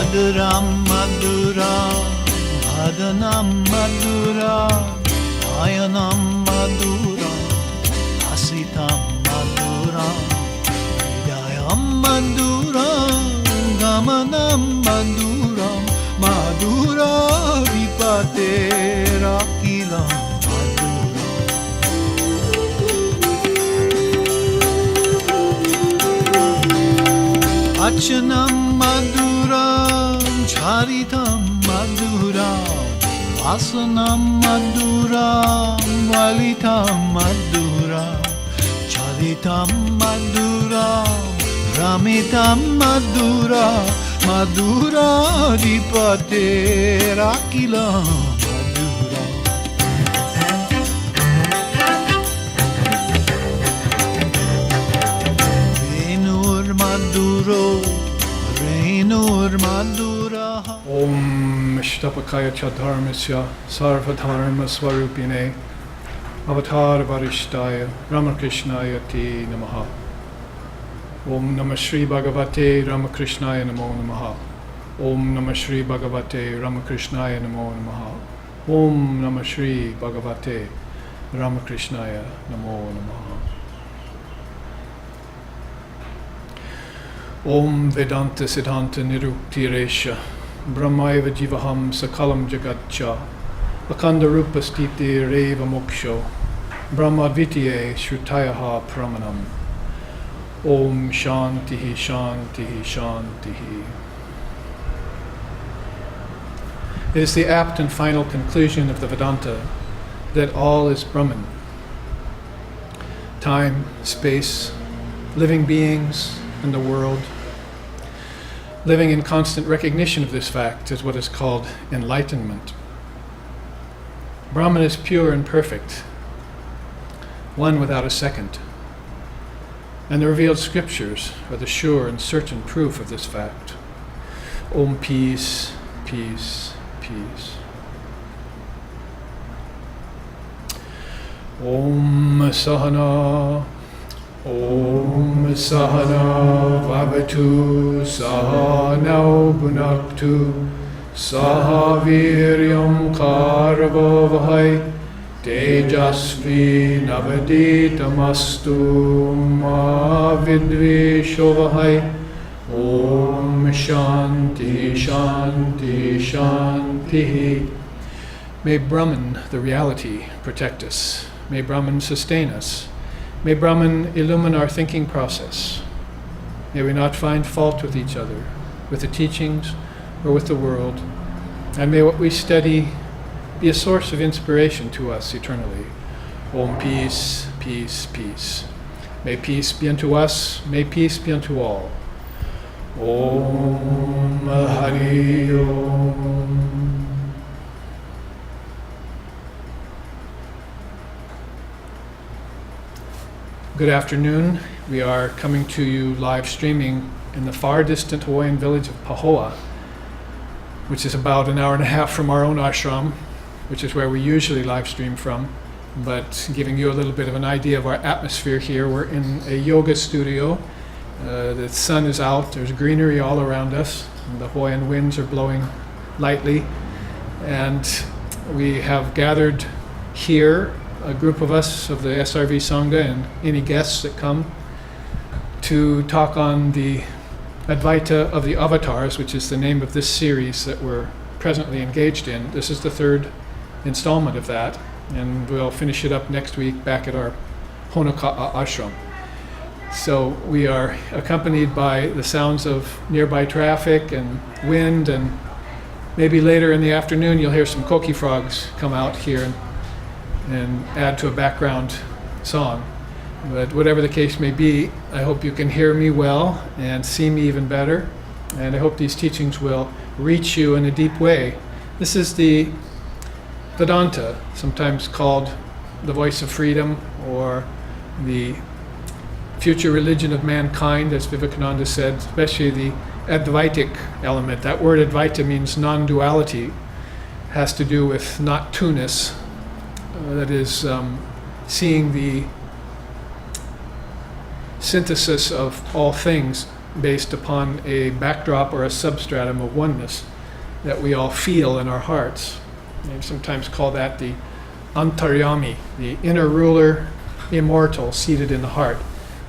Maduram Maduram Bhadanam Maduram Ayanam Maduram Asitam Maduram Vidayam Maduram Gamanam Maduram Madura Vipate Rakilam Achanam Maduram Charitam Maduram Vasanam Maduram Valitam Maduram Charitam Maduram Ramitam Maduram Madura Dipate Rakilam Renur Madura Om Shtapakaya Chadharmasya Sarvadharma Swarupine Avatar Varishtaya Ramakrishnaya Te Namaha Om Namah Shri Bhagavate Ramakrishnaya Namo Namaha Om Namah Shri Bhagavate Ramakrishnaya Namo Namaha Om Namah Shri Bhagavate Ramakrishnaya Namo Namaha Om Vedanta Siddhanta Nirukti Resha Brahmaiva Jivaham Sakalam Jagatcha Akanda Rupa Stiti Reva Moksho Brahmadvitiye Shrutayaha Pramanam Om Shantihi Shantihi Shantihi. It is the apt and final conclusion of the Vedanta that all is Brahman. Time, space, living beings, and the world. Living in constant recognition of this fact is what is called enlightenment. Brahman is pure and perfect, one without a second. And the revealed scriptures are the sure and certain proof of this fact. Om peace, peace, peace. Om Sahana, Om Sahana Vavatu Sahanau Bhunaktu Sahaviryam Karavavahai Tejasvi Navaditamastu Ma Vidvishovahai Om Shanti Shanti Shanti. May Brahman, the reality, protect us. May Brahman sustain us. May Brahman illumine our thinking process. May we not find fault with each other, with the teachings, or with the world. And may what we study be a source of inspiration to us eternally. Om peace, peace, peace. May peace be unto us, may peace be unto all. Om Hari Om. Good afternoon. We are coming to you live streaming in the far distant Hawaiian village of Pahoa, which is about an hour and a half from our own ashram, which is where we usually live stream from. But giving you a little bit of an idea of our atmosphere here, we're in a yoga studio. The sun is out, there's greenery all around us, and the Hawaiian winds are blowing lightly. And we have gathered here, a group of us of the SRV Sangha and any guests that come, to talk on the Advaita of the Avatars, which is the name of this series that we're presently engaged in. This is the third installment of that, and we'll finish it up next week back at our Honoka'a ashram. So we are accompanied by the sounds of nearby traffic and wind, and maybe later in the afternoon you'll hear some koki frogs come out here and add to a background song. But whatever the case may be, I hope you can hear me well and see me even better. And I hope these teachings will reach you in a deep way. This is the Vedanta, sometimes called the voice of freedom or the future religion of mankind, as Vivekananda said, especially the Advaitic element. That word Advaita means non-duality, has to do with not two-ness. That is, seeing the synthesis of all things based upon a backdrop or a substratum of oneness that we all feel in our hearts. They sometimes call that the antaryami, the inner ruler, immortal, seated in the heart,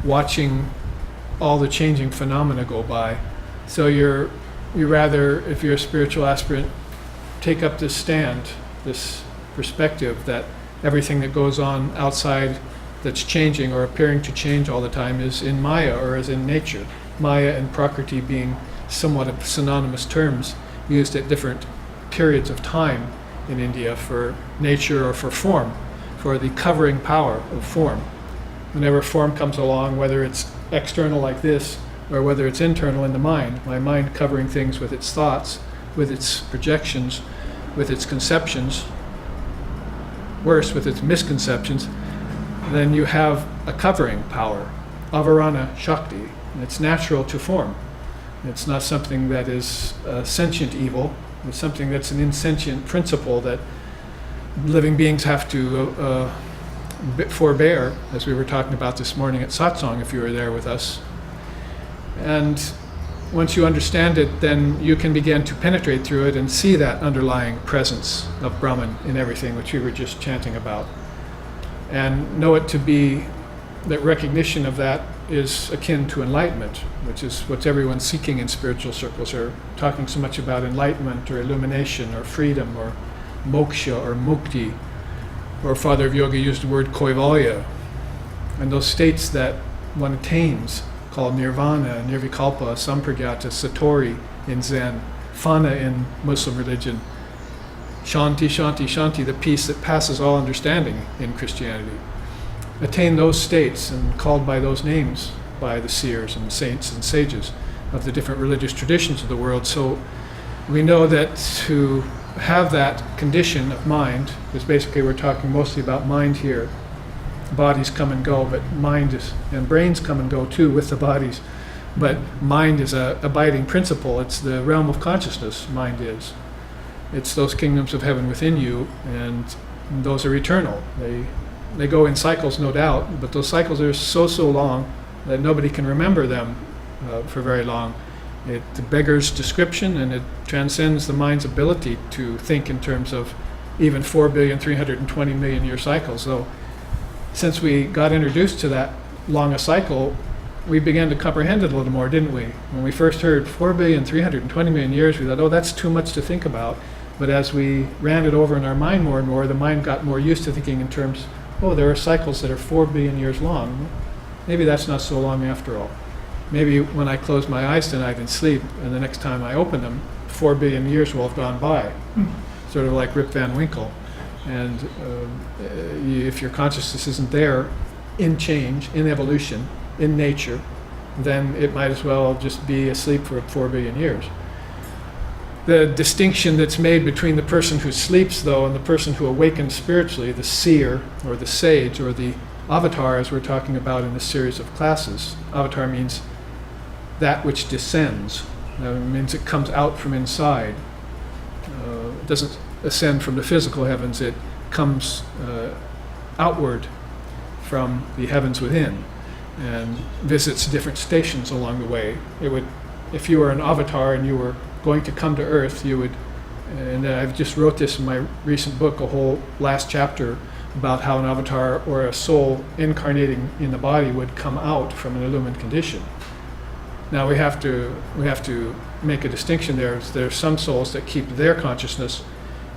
watching all the changing phenomena go by. So you rather, if you're a spiritual aspirant, take up this stand, this perspective that everything that goes on outside that's changing or appearing to change all the time is in Maya or is in nature. Maya and Prakriti being somewhat of synonymous terms used at different periods of time in India for nature or for form, for the covering power of form. Whenever form comes along, whether it's external like this or whether it's internal in the mind, my mind covering things with its thoughts, with its projections, with its conceptions, worse, with its misconceptions, then you have a covering power, avarana shakti. And it's natural to form. It's not something that is sentient evil. It's something that's an insentient principle that living beings have to forbear, as we were talking about this morning at satsang, if you were there with us. And once you understand it, then you can begin to penetrate through it and see that underlying presence of Brahman in everything, which we were just chanting about. And know it to be that recognition of that is akin to enlightenment, which is what everyone's seeking in spiritual circles, or talking so much about enlightenment or illumination or freedom or moksha or mukti, or Father of Yoga used the word koivalya, and those states that one attains, called nirvana, nirvikalpa, sampragyata, satori in Zen, fana in Muslim religion, shanti, shanti, shanti, the peace that passes all understanding in Christianity. Attain those states and called by those names by the seers and saints and sages of the different religious traditions of the world. So we know that to have that condition of mind, because basically we're talking mostly about mind here, bodies come and go, but mind is, and brains come and go too with the bodies, but mind is a abiding principle. It's the realm of consciousness, mind is. It's those kingdoms of heaven within you, and those are eternal. They go in cycles, no doubt, but those cycles are so long that nobody can remember them for very long. It beggars description, and it transcends the mind's ability to think in terms of even 4,320,000,000 year cycles. Though, since we got introduced to that long a cycle, we began to comprehend it a little more, didn't we? When we first heard 4,320,000,000 years, we thought, oh, that's too much to think about. But as we ran it over in our mind more and more, the mind got more used to thinking in terms, oh, there are cycles that are 4 billion years long. Maybe that's not so long after all. Maybe when I close my eyes tonight and sleep, and the next time I open them, 4 billion years will have gone by. Sort of like Rip Van Winkle. And if your consciousness isn't there in change, in evolution, in nature, then it might as well just be asleep for 4 billion years. The distinction that's made between the person who sleeps, though, and the person who awakens spiritually, the seer or the sage or the avatar, as we're talking about in this series of classes. Avatar means that which descends. It means it comes out from inside. It doesn't ascend from the physical heavens. It comes outward from the heavens within and visits different stations along the way. It would, if you were an avatar and you were going to come to Earth, you would, and I've just wrote this in my recent book, a whole last chapter about how an avatar or a soul incarnating in the body would come out from an illumined condition. Now we have to make a distinction there. There are some souls that keep their consciousness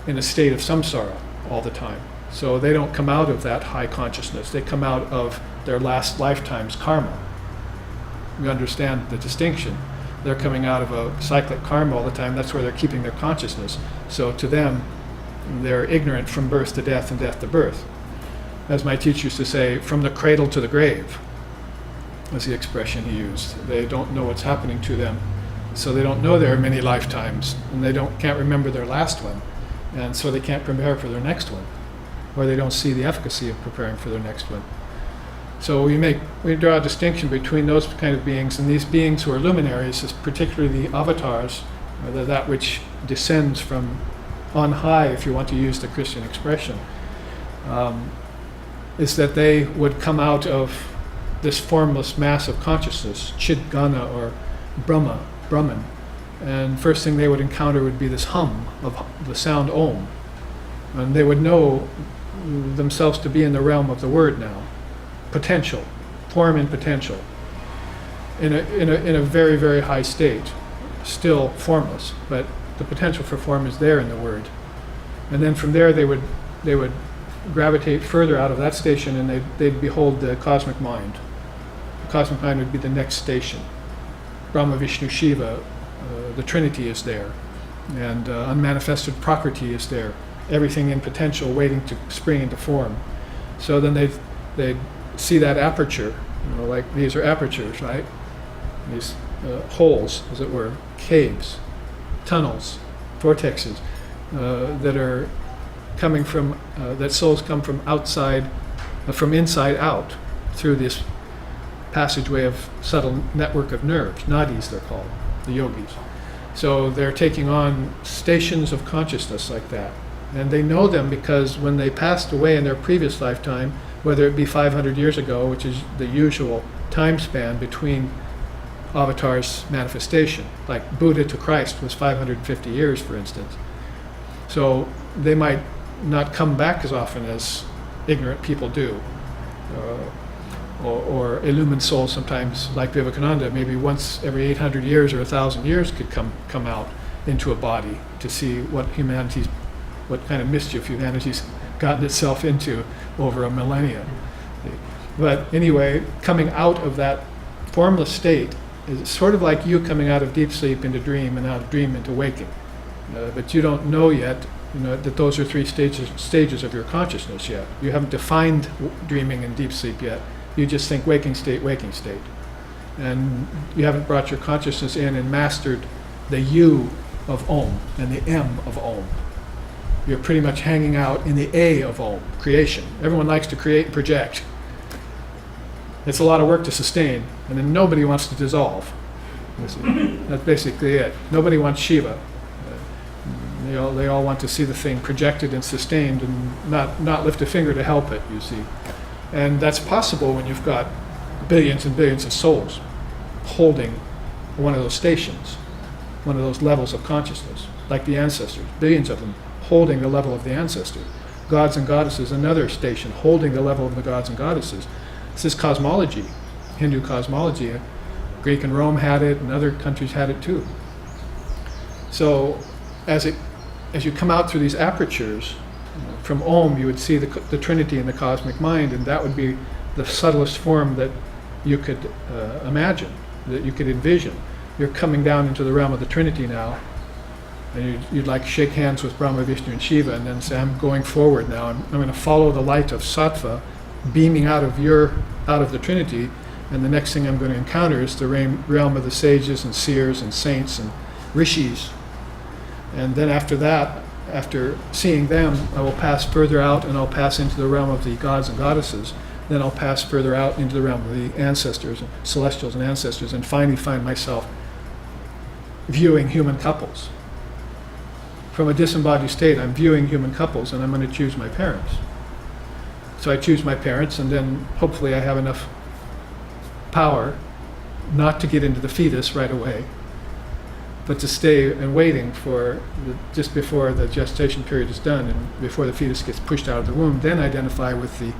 in a state of samsara all the time. So they don't come out of that high consciousness. They come out of their last lifetime's karma. We understand the distinction. They're coming out of a cyclic karma all the time. That's where they're keeping their consciousness. So to them, they're ignorant from birth to death and death to birth. As my teacher used to say, from the cradle to the grave was the expression he used. They don't know what's happening to them. So they don't know there are many lifetimes, and they can't remember their last one. And so they can't prepare for their next one, or they don't see the efficacy of preparing for their next one. So we draw a distinction between those kind of beings and these beings who are luminaries, particularly the avatars, or that which descends from on high, if you want to use the Christian expression, is that they would come out of this formless mass of consciousness, chidgana, or Brahman. And first thing they would encounter would be this hum of the sound Om. And they would know themselves to be in the realm of the word now. Potential, form and potential. In a very, very high state. Still formless, but the potential for form is there in the word. And then from there they would gravitate further out of that station, and they'd behold the cosmic mind. The cosmic mind would be the next station. Brahma, Vishnu, Shiva, the Trinity is there, and unmanifested Prakriti is there. Everything in potential waiting to spring into form. So then they'd see that aperture, like these are apertures, right? These holes, as it were, caves, tunnels, vortexes that are coming from, that souls come from outside, from inside out, through this passageway of subtle network of nerves, nadis they're called, the yogis. So they're taking on stations of consciousness like that. And they know them because when they passed away in their previous lifetime, whether it be 500 years ago, which is the usual time span between Avatar's manifestation, like Buddha to Christ was 550 years, for instance. So they might not come back as often as ignorant people do. Or illumined souls sometimes, like Vivekananda, maybe once every 800 years or 1,000 years could come out into a body to see what kind of mischief humanity's gotten itself into over a millennia. But anyway, coming out of that formless state is sort of like you coming out of deep sleep into dream and out of dream into waking. But you don't know yet, that those are three stages of your consciousness yet. You haven't defined dreaming and deep sleep yet. You just think waking state. And you haven't brought your consciousness in and mastered the U of Om and the M of Om. You're pretty much hanging out in the A of Om, creation. Everyone likes to create and project. It's a lot of work to sustain, and then nobody wants to dissolve. That's basically it. Nobody wants Shiva. They all want to see the thing projected and sustained and not lift a finger to help it, you see. And that's possible when you've got billions and billions of souls holding one of those stations, one of those levels of consciousness, like the ancestors, billions of them holding the level of the ancestor. Gods and goddesses, another station, holding the level of the gods and goddesses. This is cosmology, Hindu cosmology. Greek and Rome had it, and other countries had it too. So as you come out through these apertures, from Om you would see the Trinity in the cosmic mind, and that would be the subtlest form that you could imagine, that you could envision. You're coming down into the realm of the Trinity now, and you'd like shake hands with Brahma, Vishnu, and Shiva, and then say, I'm going forward now. I'm going to follow the light of Sattva beaming out of the Trinity, and the next thing I'm going to encounter is the realm of the sages and seers and saints and rishis. And then after that, after seeing them, I will pass further out, and I'll pass into the realm of the gods and goddesses. Then I'll pass further out into the realm of the ancestors, celestials and ancestors, and finally find myself viewing human couples. From a disembodied state, I'm viewing human couples, and I'm going to choose my parents. So I choose my parents, and then hopefully I have enough power not to get into the fetus right away, but to stay and waiting for just before the gestation period is done and before the fetus gets pushed out of the womb, then identify with the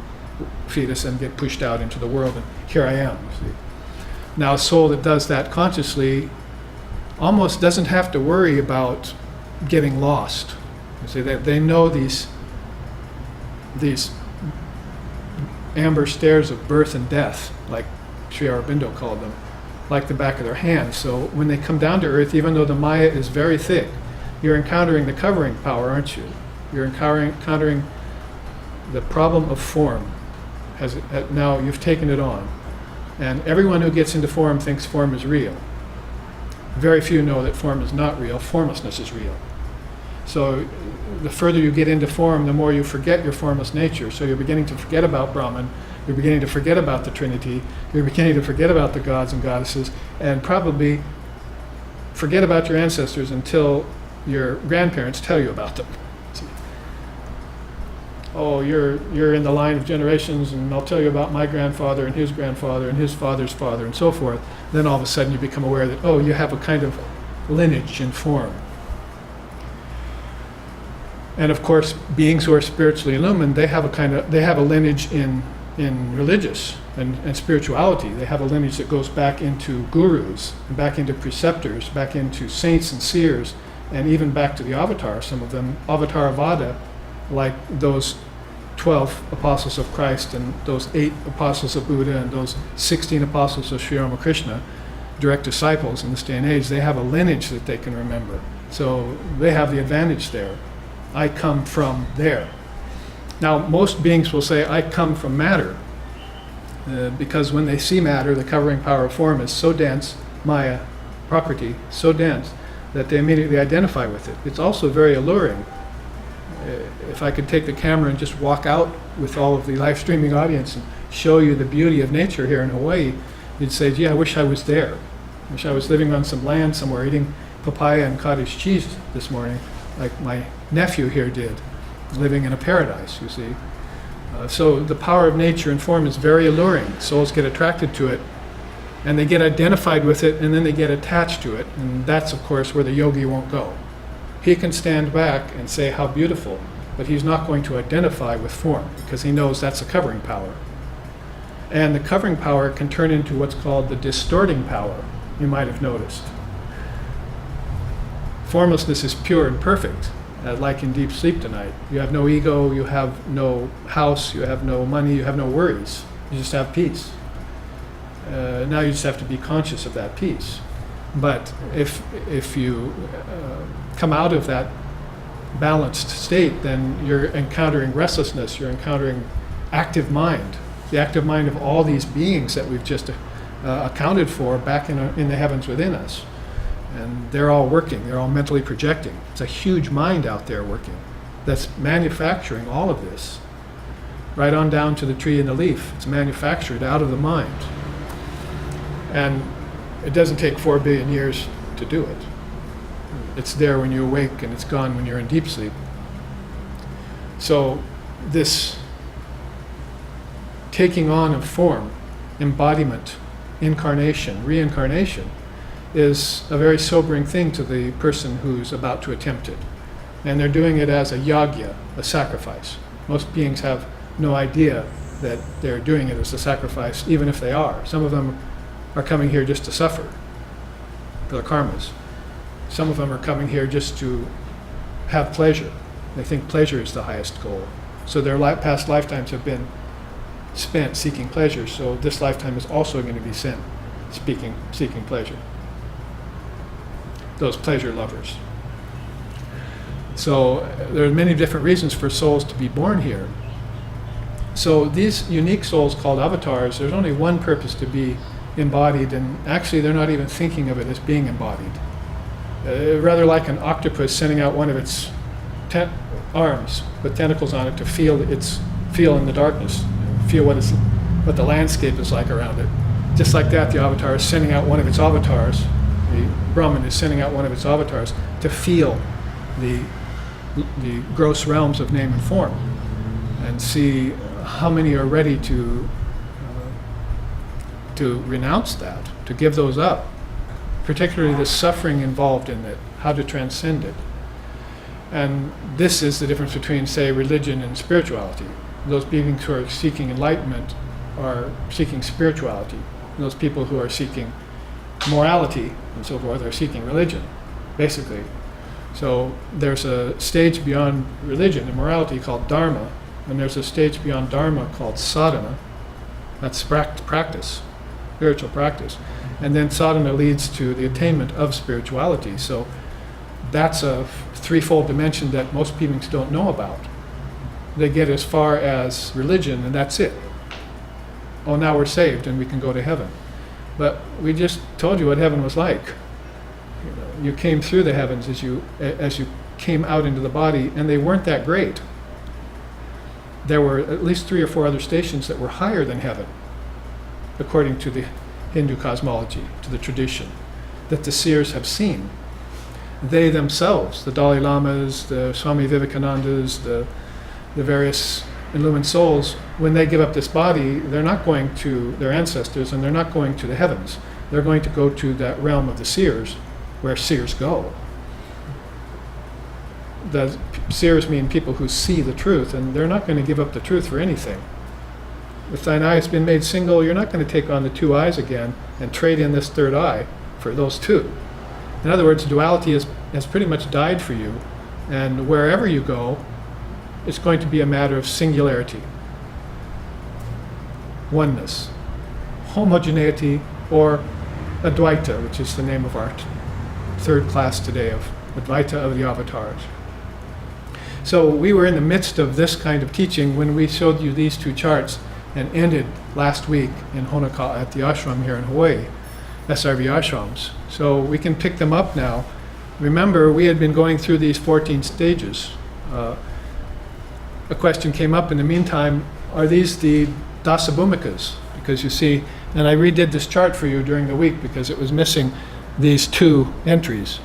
fetus and get pushed out into the world, and here I am. See? Now a soul that does that consciously almost doesn't have to worry about getting lost. You see, they know these amber stairs of birth and death, like Sri Aurobindo called them, like the back of their hand. So when they come down to earth, even though the Maya is very thick, you're encountering the covering power, aren't you? You're encountering the problem of form. Now you've taken it on. And everyone who gets into form thinks form is real. Very few know that form is not real. Formlessness is real. So the further you get into form, the more you forget your formless nature. So you're beginning to forget about Brahman, you're beginning to forget about the Trinity, you're beginning to forget about the gods and goddesses, and probably forget about your ancestors until your grandparents tell you about them. Oh, you're in the line of generations, and I'll tell you about my grandfather and his grandfather and his father's father and so forth. then all of a sudden you become aware that, oh, you have a kind of lineage in form. And of course, beings who are spiritually illumined, they have a lineage in religious and spirituality. They have a lineage that goes back into gurus, and back into preceptors, back into saints and seers, and even back to the avatar, some of them, Avatar Avada, like those 12 apostles of Christ and those 8 apostles of Buddha and those 16 apostles of Sri Ramakrishna, direct disciples in this day and age. They have a lineage that they can remember. So they have the advantage there. I come from there. Now, most beings will say, I come from matter, because when they see matter, the covering power of form is so dense, Maya, Prakriti, so dense, that they immediately identify with it. It's also very alluring. If I could take the camera and just walk out with all of the live streaming audience and show you the beauty of nature here in Hawaii, you'd say, gee, I wish I was there. I wish I was living on some land somewhere eating papaya and cottage cheese this morning, like my nephew here did, living in a paradise, you see. So the power of nature and form is very alluring. Souls get attracted to it, and they get identified with it, and then they get attached to it. And that's, of course, where the yogi won't go. He can stand back and say how beautiful, but he's not going to identify with form, because he knows that's a covering power. And the covering power can turn into what's called the distorting power, you might have noticed. Formlessness is pure and perfect, like in deep sleep tonight. You have no ego, you have no house, you have no money, you have no worries. You just have peace. Now you just have to be conscious of that peace. But if you come out of that balanced state, then you're encountering restlessness, you're encountering active mind, the active mind of all these beings that we've just accounted for back in the heavens within us. And they're all working, they're all mentally projecting. It's a huge mind out there working that's manufacturing all of this. Right on down to the tree and the leaf. It's manufactured out of the mind. And it doesn't take 4 billion years to do it. It's there when you awake and it's gone when you're in deep sleep. So this taking on of form, embodiment, incarnation, reincarnation, is a very sobering thing to the person who's about to attempt it. And they're doing it as a yagya, a sacrifice. Most beings have no idea that they're doing it as a sacrifice, even if they are. Some of them are coming here just to suffer their karmas. Some of them are coming here just to have pleasure. They think pleasure is the highest goal. So their past lifetimes have been spent seeking pleasure, so this lifetime is also going to be spent seeking pleasure. Those pleasure lovers. So there are many different reasons for souls to be born here. So these unique souls called avatars, there's only one purpose to be embodied, and actually they're not even thinking of it as being embodied. Rather like an octopus sending out one of its arms with tentacles on it to feel in the darkness, feel what the landscape is like around it. Just like that, the avatar is sending out one of its avatars. The Brahman is sending out one of its avatars to feel the gross realms of name and form, and see how many are ready to renounce that, to give those up, particularly the suffering involved in it, how to transcend it. And this is the difference between, say, religion and spirituality. Those beings who are seeking enlightenment are seeking spirituality. And those people who are seeking morality and so forth are seeking religion, basically. So there's a stage beyond religion and morality called dharma, and there's a stage beyond dharma called sadhana. That's practice, spiritual practice. And then sadhana leads to the attainment of spirituality. So that's a threefold dimension that most beings don't know about. They get as far as religion, and that's it. Oh, now we're saved and we can go to heaven. But we just told you what heaven was like. You came through the heavens as you came out into the body, and they weren't that great. There were at least 3 or 4 other stations that were higher than heaven, according to the Hindu cosmology, to the tradition, that the seers have seen. They themselves, the Dalai Lamas, the Swami Vivekanandas, the various illumined souls, when they give up this body, they're not going to their ancestors, and they're not going to the heavens. they're going to go to that realm of the seers, where seers go. The seers mean people who see the truth, and they're not going to give up the truth for anything. If thine eye has been made single, you're not going to take on the two eyes again and trade in this third eye for those two. In other words, duality has pretty much died for you, and wherever you go, it's going to be a matter of singularity, oneness, homogeneity, or Advaita, which is the name of our third class today of Advaita of the avatars. So we were in the midst of this kind of teaching when we showed you these two charts and ended last week in Honoka at the ashram here in Hawaii, SRV ashrams. So we can pick them up now. Remember, we had been going through these 14 stages. A question came up in the meantime, are these the dasa bhumikas? Because you see, and I redid this chart for you during the week because it was missing these two entries.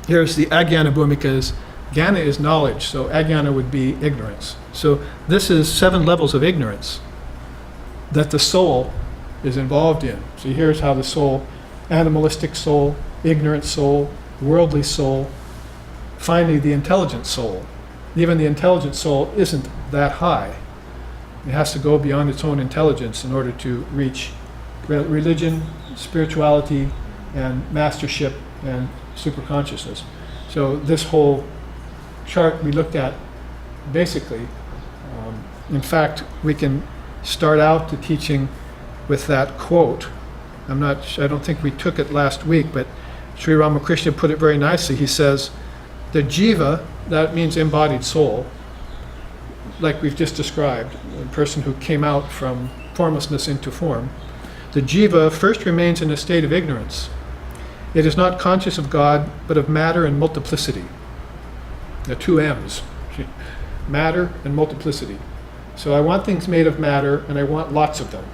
Here's the agyana bhumikas. Jnana is knowledge, so agyana would be ignorance. So this is 7 levels of ignorance that the soul is involved in. So here's how the soul, animalistic soul, ignorant soul, worldly soul, finally the intelligent soul. Even the intelligent soul isn't that high. It has to go beyond its own intelligence in order to reach religion, spirituality, and mastership and superconsciousness. So this whole chart we looked at basically, in fact, we can start out the teaching with that quote. I don't think we took it last week, but Sri Ramakrishna put it very nicely. He says, the jiva, that means embodied soul, like we've just described, a person who came out from formlessness into form. The jiva first remains in a state of ignorance. It is not conscious of God, but of matter and multiplicity. The two M's, matter and multiplicity. So I want things made of matter, and I want lots of them.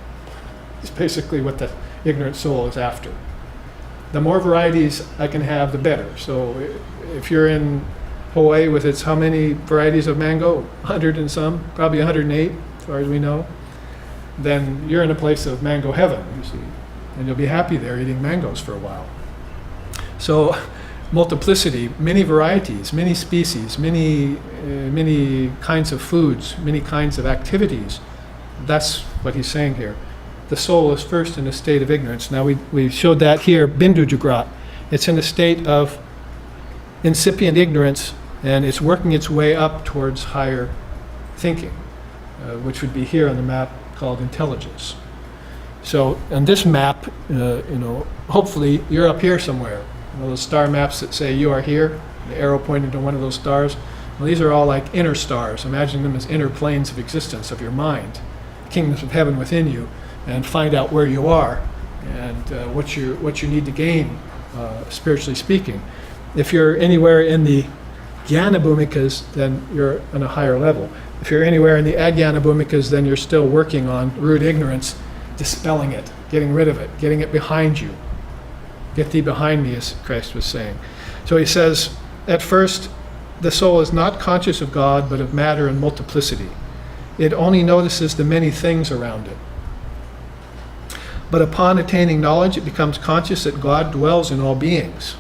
It's basically what the ignorant soul is after. The more varieties I can have, the better. So if you're in Hawaii with its how many varieties of mango? 100 and some, probably 108, as far as we know. Then you're in a place of mango heaven, you see. And you'll be happy there eating mangoes for a while. So multiplicity, many varieties, many species, many kinds of foods, many kinds of activities. That's what he's saying here. The soul is first in a state of ignorance. Now we showed that here, Bindu Jagrat. It's in a state of incipient ignorance, and it's working its way up towards higher thinking, which would be here on the map called intelligence. So on this map, hopefully you're up here somewhere. Those star maps that say you are here, the arrow pointing to one of those stars. Well, these are all like inner stars. Imagine them as inner planes of existence of your mind, kingdoms of heaven within you, and find out where you are and what you need to gain, spiritually speaking. If you're anywhere in the jnana bhumikas, then you're on a higher level. If you're anywhere in the agyana bhumikas, then you're still working on root ignorance, dispelling it, getting rid of it, getting it behind you. Get thee behind me, as Christ was saying. So he says, at first, the soul is not conscious of God, but of matter and multiplicity. It only notices the many things around it. But upon attaining knowledge, it becomes conscious that God dwells in all beings.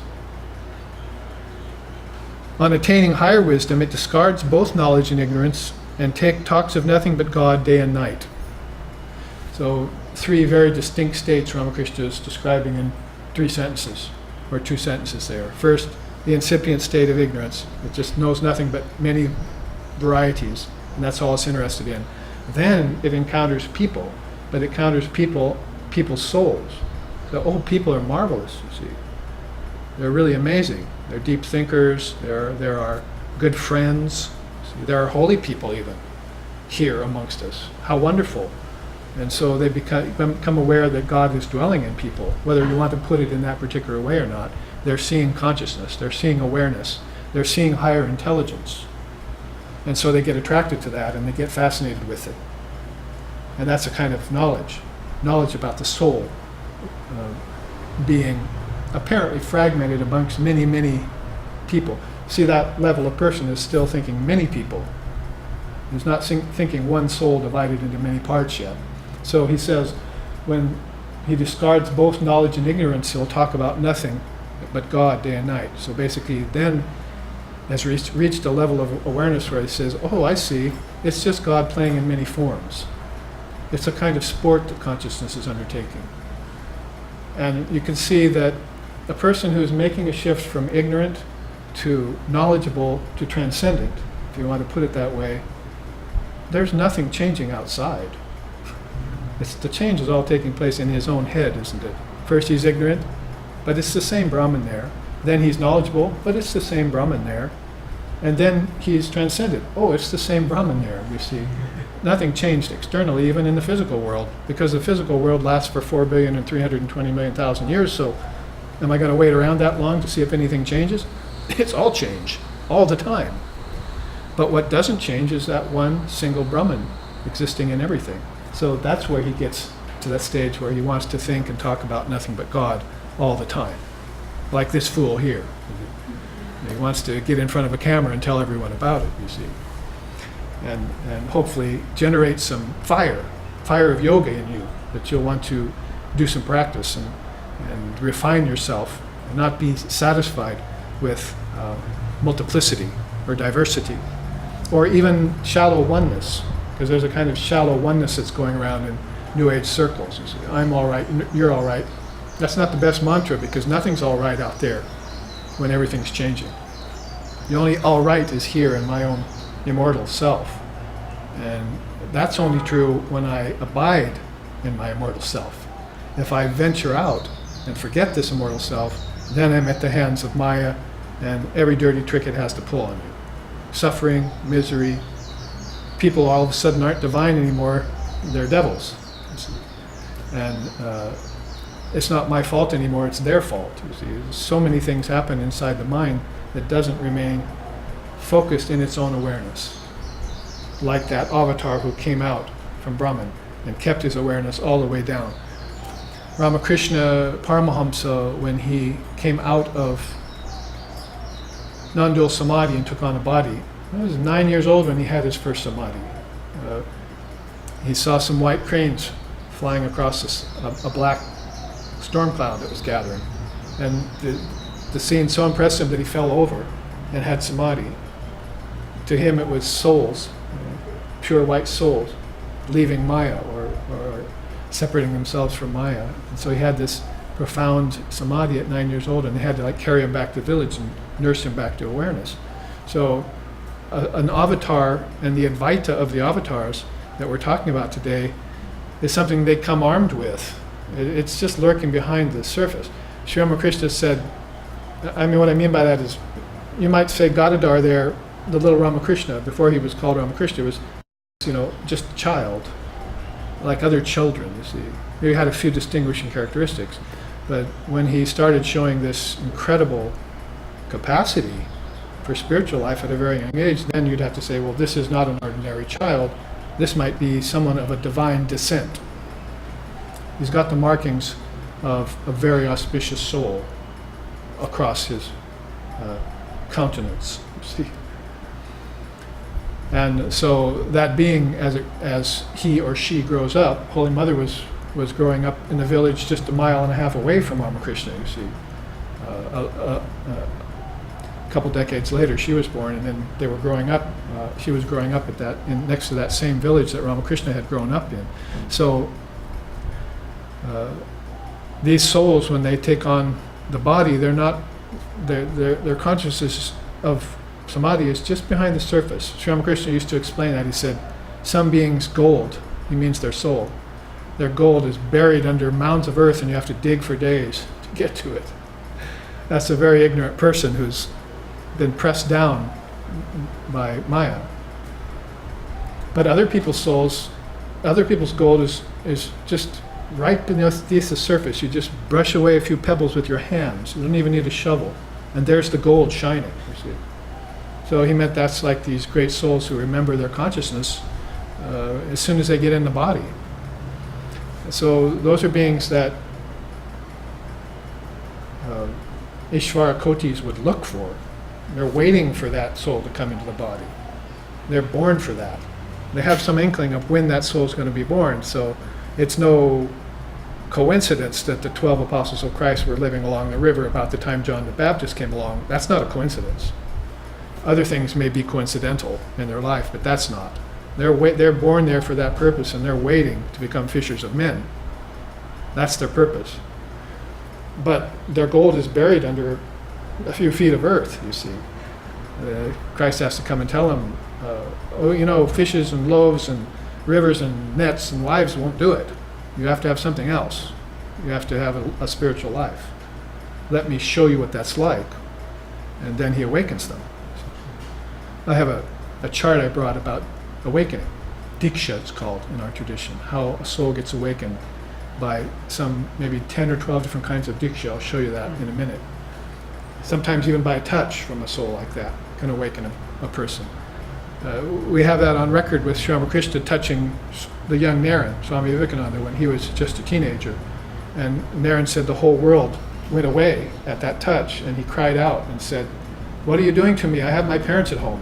On attaining higher wisdom, it discards both knowledge and ignorance and talks of nothing but God day and night. So 3 very distinct states Ramakrishna is describing in 3 sentences, or 2 sentences there. First, the incipient state of ignorance. It just knows nothing but many varieties, and that's all it's interested in. Then it encounters people, but it encounters people's souls. The old people are marvelous, you see. They're really amazing. They're deep thinkers, there are good friends. See, there are holy people even here amongst us. How wonderful. And so they become aware that God is dwelling in people, whether you want to put it in that particular way or not. They're seeing consciousness, they're seeing awareness, they're seeing higher intelligence. And so they get attracted to that and they get fascinated with it. And that's a kind of knowledge about the soul being apparently fragmented amongst many, many people. See, that level of person is still thinking many people. He's not thinking one soul divided into many parts yet. So he says, when he discards both knowledge and ignorance. He'll talk about nothing but God day and night. So basically then has reached a level of awareness where he says, oh, I see, it's just God playing in many forms. It's a kind of sport that consciousness is undertaking. And you can see that a person who's making a shift from ignorant to knowledgeable to transcendent, if you want to put it that way, there's nothing changing outside. The change is all taking place in his own head, isn't it? First he's ignorant, but it's the same Brahman there. Then he's knowledgeable, but it's the same Brahman there. And then he's transcended. Oh, it's the same Brahman there, you see. Nothing changed externally, even in the physical world, because the physical world lasts for 4,320,000,000 years, so am I going to wait around that long to see if anything changes? It's all change, all the time. But what doesn't change is that one single Brahman existing in everything. So that's where he gets to that stage where he wants to think and talk about nothing but God all the time. Like this fool here. He wants to get in front of a camera and tell everyone about it, you see. And hopefully generate some fire of yoga in you, that you'll want to do some practice and refine yourself and not be satisfied with multiplicity or diversity, or even shallow oneness, because there's a kind of shallow oneness that's going around in New Age circles. You see, I'm all right, you're all right. That's not the best mantra, because nothing's all right out there when everything's changing. The only all right is here in my own immortal self. And that's only true when I abide in my immortal self. If I venture out and forget this immortal self, then I'm at the hands of Maya and every dirty trick it has to pull on you. Suffering, misery, people all of a sudden aren't divine anymore, they're devils. And it's not my fault anymore, it's their fault. You see, so many things happen inside the mind that doesn't remain focused in its own awareness. Like that avatar who came out from Brahman and kept his awareness all the way down. Ramakrishna Paramahamsa, when he came out of non-dual samadhi and took on a body, he was 9 years old when he had his first samadhi. He saw some white cranes flying across a black storm cloud that was gathering. And the scene so impressed him that he fell over and had samadhi. To him it was souls, pure white souls, leaving Maya or separating themselves from Maya. And so he had this profound samadhi at 9 years old, and they had to carry him back to the village and nurse him back to awareness. So an avatar and the Advaita of the avatars that we're talking about today is something they come armed with. It's just lurking behind the surface. Sri Ramakrishna said, what I mean by that is, you might say Gadadhar there, the little Ramakrishna, before he was called Ramakrishna, was, just a child, like other children, you see. He had a few distinguishing characteristics, but when he started showing this incredible capacity for spiritual life at a very young age, then you'd have to say, well, this is not an ordinary child. This might be someone of a divine descent. He's got the markings of a very auspicious soul across his countenance, you see. And so that being, as he or she grows up, Holy Mother was growing up in the village just 1.5 miles away from Ramakrishna, you see. A couple decades later, she was born, and then they were growing up. She was growing up next to that same village that Ramakrishna had grown up in. So these souls, when they take on the body, their consciousness of samadhi is just behind the surface. Sri Ramakrishna used to explain that. He said, some beings' gold, he means their soul, their gold is buried under mounds of earth and you have to dig for days to get to it. That's a very ignorant person who's been pressed down by Maya. But other people's souls, other people's gold is just right beneath the surface. You just brush away a few pebbles with your hands. You don't even need a shovel. And there's the gold shining, you see. So he meant that's like these great souls who remember their consciousness as soon as they get in the body. So those are beings that Ishvara Kotis would look for. They're waiting for that soul to come into the body. They're born for that. They have some inkling of when that soul is going to be born. So it's no coincidence that the 12 apostles of Christ were living along the river about the time John the Baptist came along. That's not a coincidence. Other things may be coincidental in their life, but that's not. They're born there for that purpose, and they're waiting to become fishers of men. That's their purpose. But their gold is buried under a few feet of earth, you see. Christ has to come and tell them, fishes and loaves and rivers and nets and wives won't do it. You have to have something else. You have to have a spiritual life. Let me show you what that's like. And then he awakens them. I have a chart I brought about awakening. Diksha, it's called in our tradition, how a soul gets awakened by some maybe 10 or 12 different kinds of diksha. I'll show you that in a minute. Sometimes even by a touch from a soul like that can awaken a person. We have that on record with Sri Ramakrishna touching the young Naren, Swami Vivekananda, when he was just a teenager. And Naren said the whole world went away at that touch, and he cried out and said, "What are you doing to me? I have my parents at home."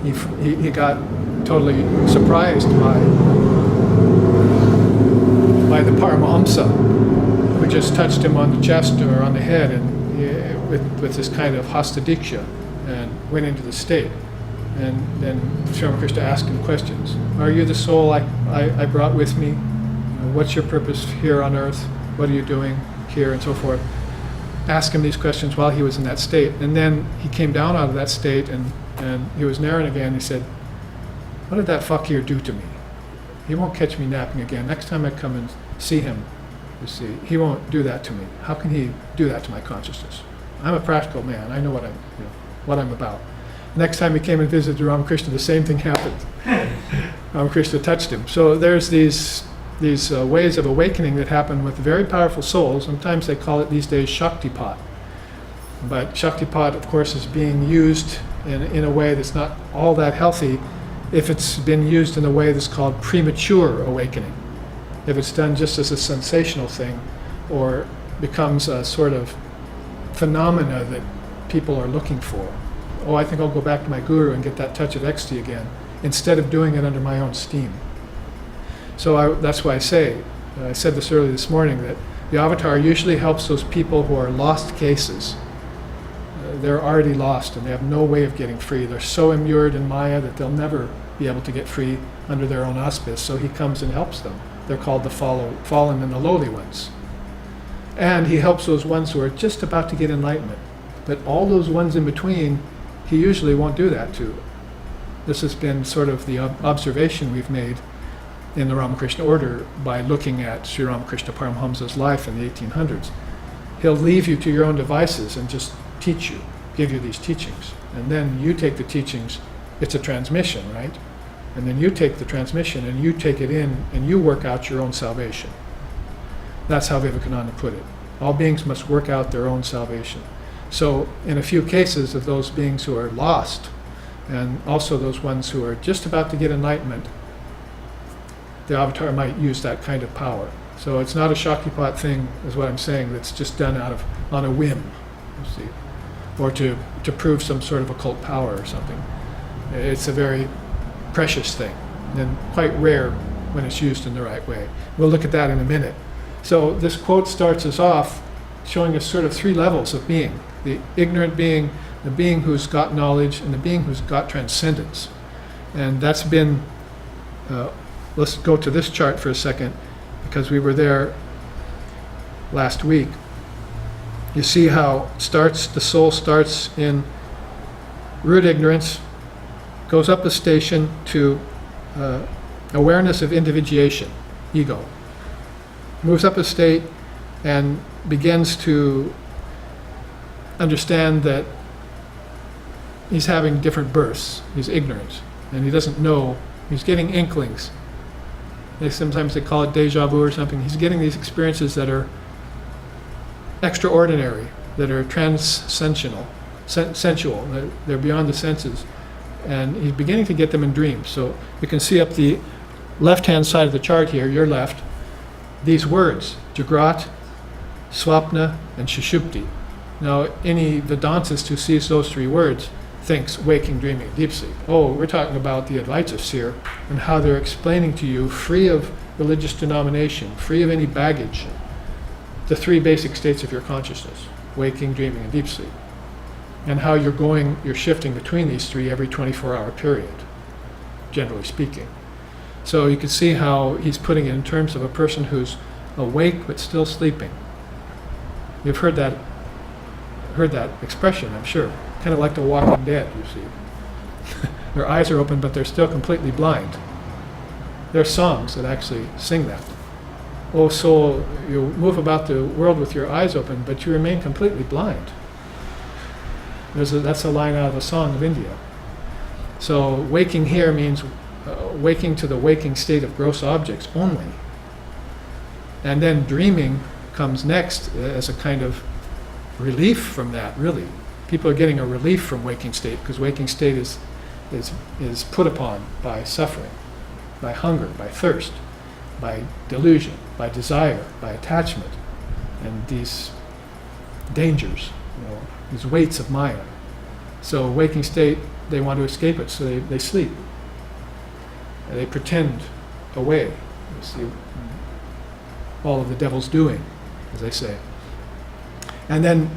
He got totally surprised by the Paramahamsa, who just touched him on the chest or on the head, and with this kind of hasta diksha, and went into the state. And then Sri Ramakrishna asked him questions. Are you the soul I brought with me? What's your purpose here on earth? What are you doing here? And so forth. Ask him these questions while he was in that state. And then he came down out of that state, and he was Naren again. He said, "What did that fakir do to me? He won't catch me napping again. Next time I come and see him, you see, he won't do that to me. How can he do that to my consciousness? I'm a practical man. I know what I'm about." Next time he came and visited Ramakrishna, the same thing happened. Ramakrishna touched him. So there's these ways of awakening that happen with very powerful souls. Sometimes they call it these days Shaktipat. But Shaktipat, of course, is being used in a way that's not all that healthy if it's been used in a way that's called premature awakening. If it's done just as a sensational thing, or becomes a sort of phenomena that people are looking for. Oh, I think I'll go back to my guru and get that touch of ecstasy again, instead of doing it under my own steam. So that's why I said this earlier this morning, that the avatar usually helps those people who are lost cases. They're already lost and they have no way of getting free. They're so immured in Maya that they'll never be able to get free under their own auspice. So he comes and helps them. They're called the fallen and the lowly ones. And he helps those ones who are just about to get enlightenment. But all those ones in between, he usually won't do that to. This has been sort of the observation we've made in the Ramakrishna order by looking at Sri Ramakrishna Paramahamsa's life in the 1800s. He'll leave you to your own devices and just teach you, give you these teachings. And then you take the teachings, it's a transmission, right? And then you take the transmission and you take it in and you work out your own salvation. That's how Vivekananda put it. All beings must work out their own salvation. So in a few cases of those beings who are lost, and also those ones who are just about to get enlightenment, the avatar might use that kind of power. So it's not a Shaktipat thing, is what I'm saying, that's just done on a whim, you see, or to prove some sort of occult power or something. It's a very precious thing, and quite rare when it's used in the right way. We'll look at that in a minute. So this quote starts us off showing us sort of three levels of being: the ignorant being, the being who's got knowledge, and the being who's got transcendence. And that's been, let's go to this chart for a second, because we were there last week. You see how the soul starts in root ignorance, goes up a station to awareness of individuation, ego, moves up a state and begins to understand that he's having different births. He's ignorant, and he doesn't know. He's getting inklings. Sometimes they call it deja vu or something. He's getting these experiences that are extraordinary, that are sensual. They're beyond the senses. And he's beginning to get them in dreams. So you can see up the left-hand side of the chart here, your left, these words, Jagrat, Swapna, and Sushupti. Now, any Vedantist who sees those three words thinks waking, dreaming, deep sleep. Oh, we're talking about the Advaita sphere and how they're explaining to you, free of religious denomination, free of any baggage, the three basic states of your consciousness: waking, dreaming, and deep sleep. And how you're shifting between these three every 24-hour period, generally speaking. So you can see how he's putting it in terms of a person who's awake but still sleeping. You've heard that expression, I'm sure. Kind of like the Walking Dead, you see. Their eyes are open, but they're still completely blind. There are songs that actually sing that. Oh soul, you move about the world with your eyes open, but you remain completely blind. That's a line out of a song of India. So waking here means waking to the waking state of gross objects only. And then dreaming comes next as a kind of relief from that, really. People are getting a relief from waking state, because waking state is put upon by suffering, by hunger, by thirst, by delusion, by desire, by attachment, and these dangers, these weights of Maya. So waking state, they want to escape it, so they sleep. And they pretend away. You see all of the devil's doing, as they say. And then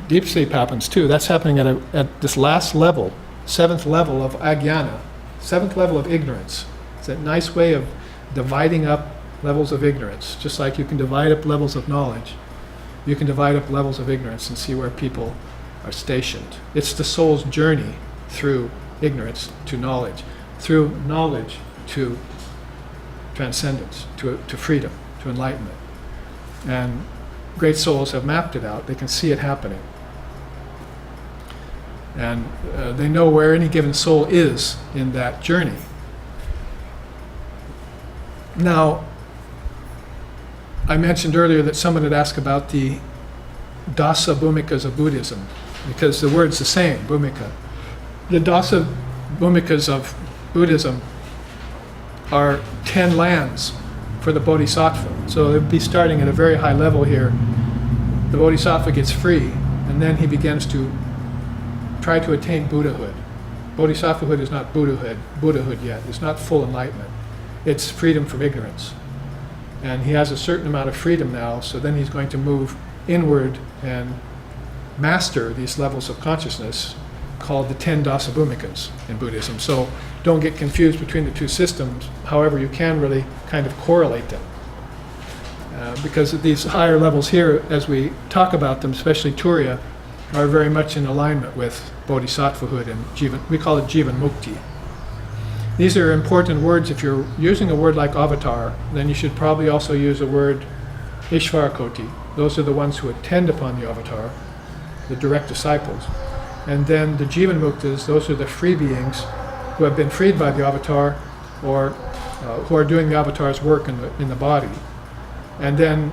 deep sleep happens too. That's happening at this last level, 7th level of ajnana, 7th level of ignorance. It's a nice way of dividing up levels of ignorance. Just like you can divide up levels of knowledge, you can divide up levels of ignorance and see where people are stationed. It's the soul's journey through ignorance to knowledge, through knowledge to transcendence, to freedom, to enlightenment. And great souls have mapped it out. They can see it happening. And they know where any given soul is in that journey. Now, I mentioned earlier that someone had asked about the dasa bhumikas of Buddhism, because the word's the same, bhumika. The dasa bhumikas of Buddhism are 10 lands for the bodhisattva. So they'd be starting at a very high level here. The bodhisattva gets free, and then he begins to try to attain Buddhahood. Bodhisattvahood is not Buddhahood yet. It's not full enlightenment. It's freedom from ignorance. And he has a certain amount of freedom now, so then he's going to move inward and master these levels of consciousness called the 10 dasa bhumikas in Buddhism. So don't get confused between the two systems. However, you can really kind of correlate them. Because these higher levels here, as we talk about them, especially Turiya, are very much in alignment with bodhisattvahood and jivan. We call it jivan mukti. These are important words. If you're using a word like avatar, then you should probably also use a word ishvarakoti. Those are the ones who attend upon the avatar, the direct disciples. And then the jivan muktas, those are the free beings who have been freed by the avatar, or who are doing the avatar's work in the body. And then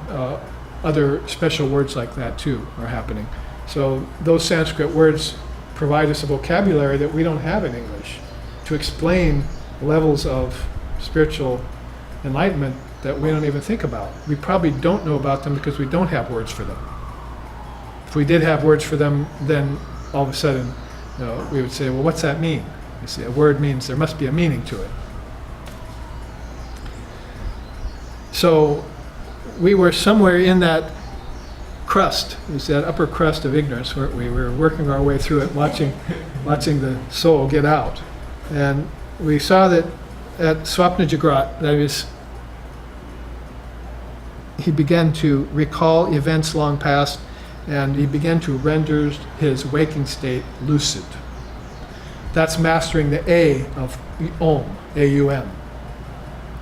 other special words like that too are happening. So those Sanskrit words provide us a vocabulary that we don't have in English to explain levels of spiritual enlightenment that we don't even think about. We probably don't know about them because we don't have words for them. If we did have words for them, then all of a sudden we would say, well, what's that mean? You see, a word means there must be a meaning to it. So we were somewhere in that crust, is that upper crust of ignorance, where we were working our way through it, watching the soul get out. And we saw that at Swapna Jagrat, that is, he began to recall events long past, and he began to render his waking state lucid. That's mastering the A of Om, A-U-M.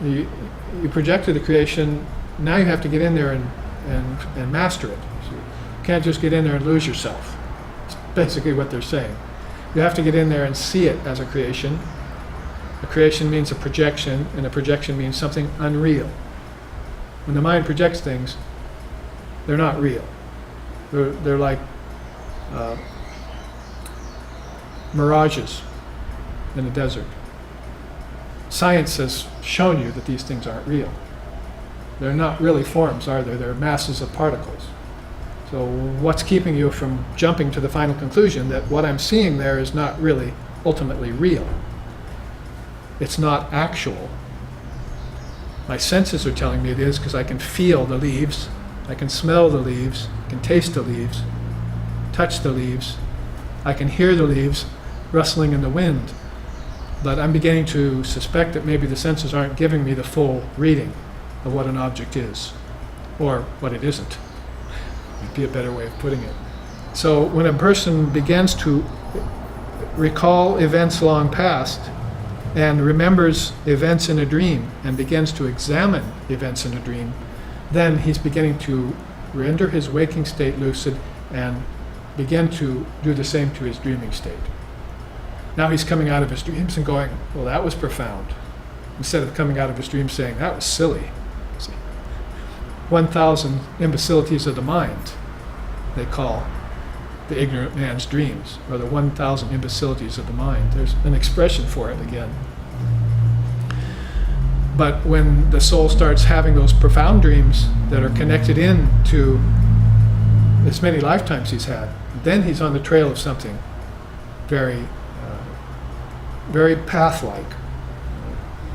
You projected the creation, now you have to get in there and master it. You can't just get in there and lose yourself. It's basically what they're saying. You have to get in there and see it as a creation. A creation means a projection, and a projection means something unreal. When the mind projects things, they're not real. They're like mirages in the desert. Science has shown you that these things aren't real. They're not really forms, are they? They're masses of particles. So what's keeping you from jumping to the final conclusion that what I'm seeing there is not really ultimately real? It's not actual. My senses are telling me it is because I can feel the leaves, I can smell the leaves, I can taste the leaves, touch the leaves, I can hear the leaves rustling in the wind. But I'm beginning to suspect that maybe the senses aren't giving me the full reading of what an object is, or what it isn't. Would be a better way of putting it. So when a person begins to recall events long past and remembers events in a dream and begins to examine events in a dream, then he's beginning to render his waking state lucid and begin to do the same to his dreaming state. Now he's coming out of his dreams and going, well, that was profound. Instead of coming out of his dreams saying, that was silly. 1,000 imbecilities of the mind, they call the ignorant man's dreams, or the 1,000 imbecilities of the mind. There's an expression for it again. But when the soul starts having those profound dreams that are connected in to as many lifetimes he's had, then he's on the trail of something very path-like.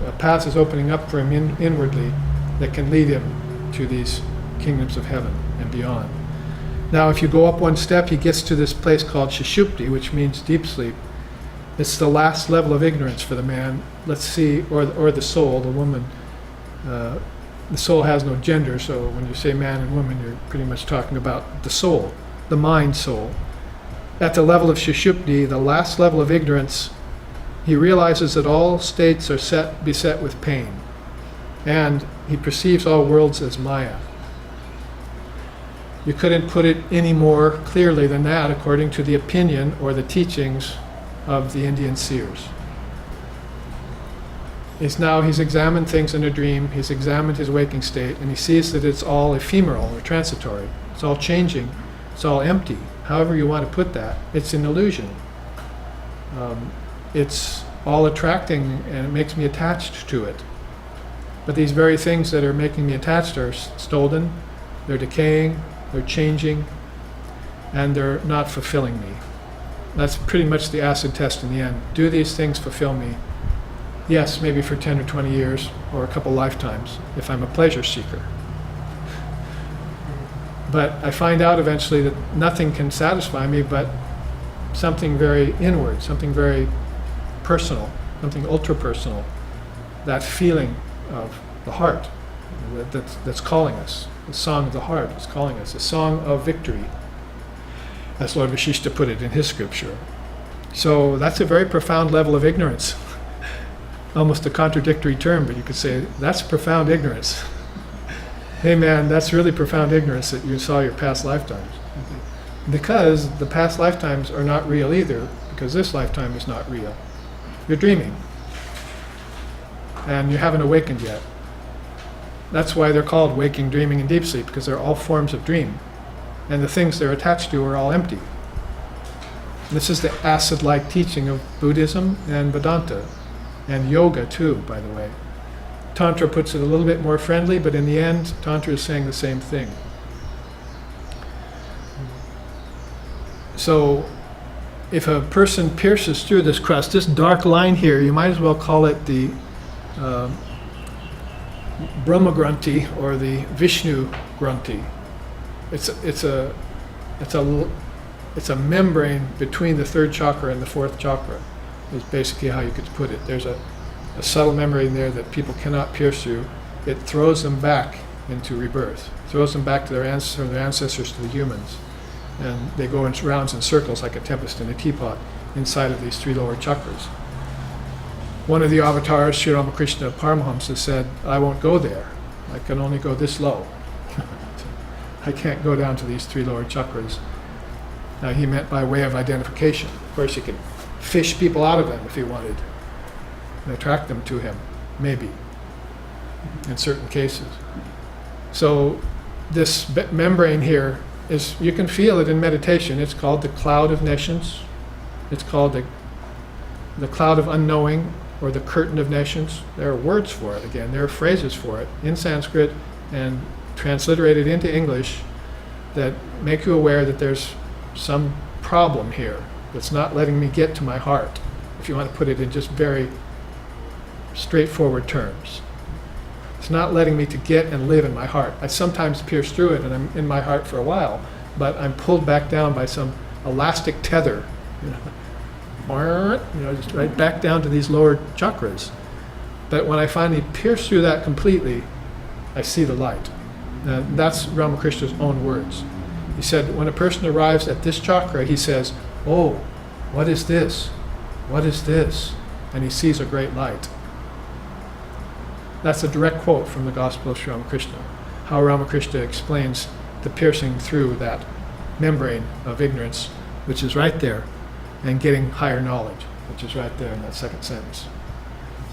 A path is opening up for him inwardly that can lead him to these kingdoms of heaven and beyond. Now, if you go up one step, he gets to this place called Sushupti, which means deep sleep. It's the last level of ignorance for the man. Let's see, or the soul, the woman. The soul has no gender, so when you say man and woman, you're pretty much talking about the soul, the mind soul. At the level of Sushupti, the last level of ignorance, he realizes that all states are beset with pain, and he perceives all worlds as Maya. You couldn't put it any more clearly than that, according to the opinion or the teachings of the Indian seers. He's examined things in a dream, he's examined his waking state, and he sees that it's all ephemeral or transitory. It's all changing, it's all empty. However you want to put that, it's an illusion. It's all attracting, and it makes me attached to it. But these very things that are making me attached are stolen, they're decaying, they're changing, and they're not fulfilling me. That's pretty much the acid test in the end. Do these things fulfill me? Yes, maybe for 10 or 20 years, or a couple lifetimes, if I'm a pleasure seeker. But I find out eventually that nothing can satisfy me but something very inward, something very personal, something ultra-personal, that feeling of the heart that's calling us. The song of the heart is calling us, a song of victory, as Lord Vashishta put it in his scripture. So that's a very profound level of ignorance. Almost a contradictory term, but you could say that's profound ignorance. Hey man, that's really profound ignorance that you saw your past lifetimes. Because the past lifetimes are not real either, because this lifetime is not real. You're dreaming. And you haven't awakened yet. That's why they're called waking, dreaming, and deep sleep, because they're all forms of dream. And the things they're attached to are all empty. This is the acid-like teaching of Buddhism and Vedanta, and yoga too, by the way. Tantra puts it a little bit more friendly, but in the end, Tantra is saying the same thing. So, if a person pierces through this crust, this dark line here, you might as well call it the Brahma Granthi or the Vishnu Granthi. It's a membrane between the third chakra and the fourth chakra, is basically how you could put it. There's a subtle membrane there that people cannot pierce through. It throws them back into rebirth, throws them back to their ancestors, to the humans. And they go in rounds and circles like a tempest in a teapot inside of these three lower chakras. One of the avatars, Sri Ramakrishna Paramahamsa, said, I won't go there. I can only go this low. I can't go down to these three lower chakras. Now he meant by way of identification. Of course, he could fish people out of them if he wanted and attract them to him, maybe, in certain cases. So this membrane here is, you can feel it in meditation. It's called the cloud of nations. It's called the cloud of unknowing, or the curtain of nations. There are words for it, again, there are phrases for it in Sanskrit and transliterated into English that make you aware that there's some problem here that's not letting me get to my heart, if you want to put it in just very straightforward terms. It's not letting me to get and live in my heart. I sometimes pierce through it and I'm in my heart for a while, but I'm pulled back down by some elastic tether, just right back down to these lower chakras. But when I finally pierce through that completely, I see the light. And that's Ramakrishna's own words. He said, when a person arrives at this chakra, he says, "Oh, what is this? What is this?" And he sees a great light. That's a direct quote from the Gospel of Sri Ramakrishna, how Ramakrishna explains the piercing through that membrane of ignorance, which is right there, and getting higher knowledge, which is right there in that second sentence.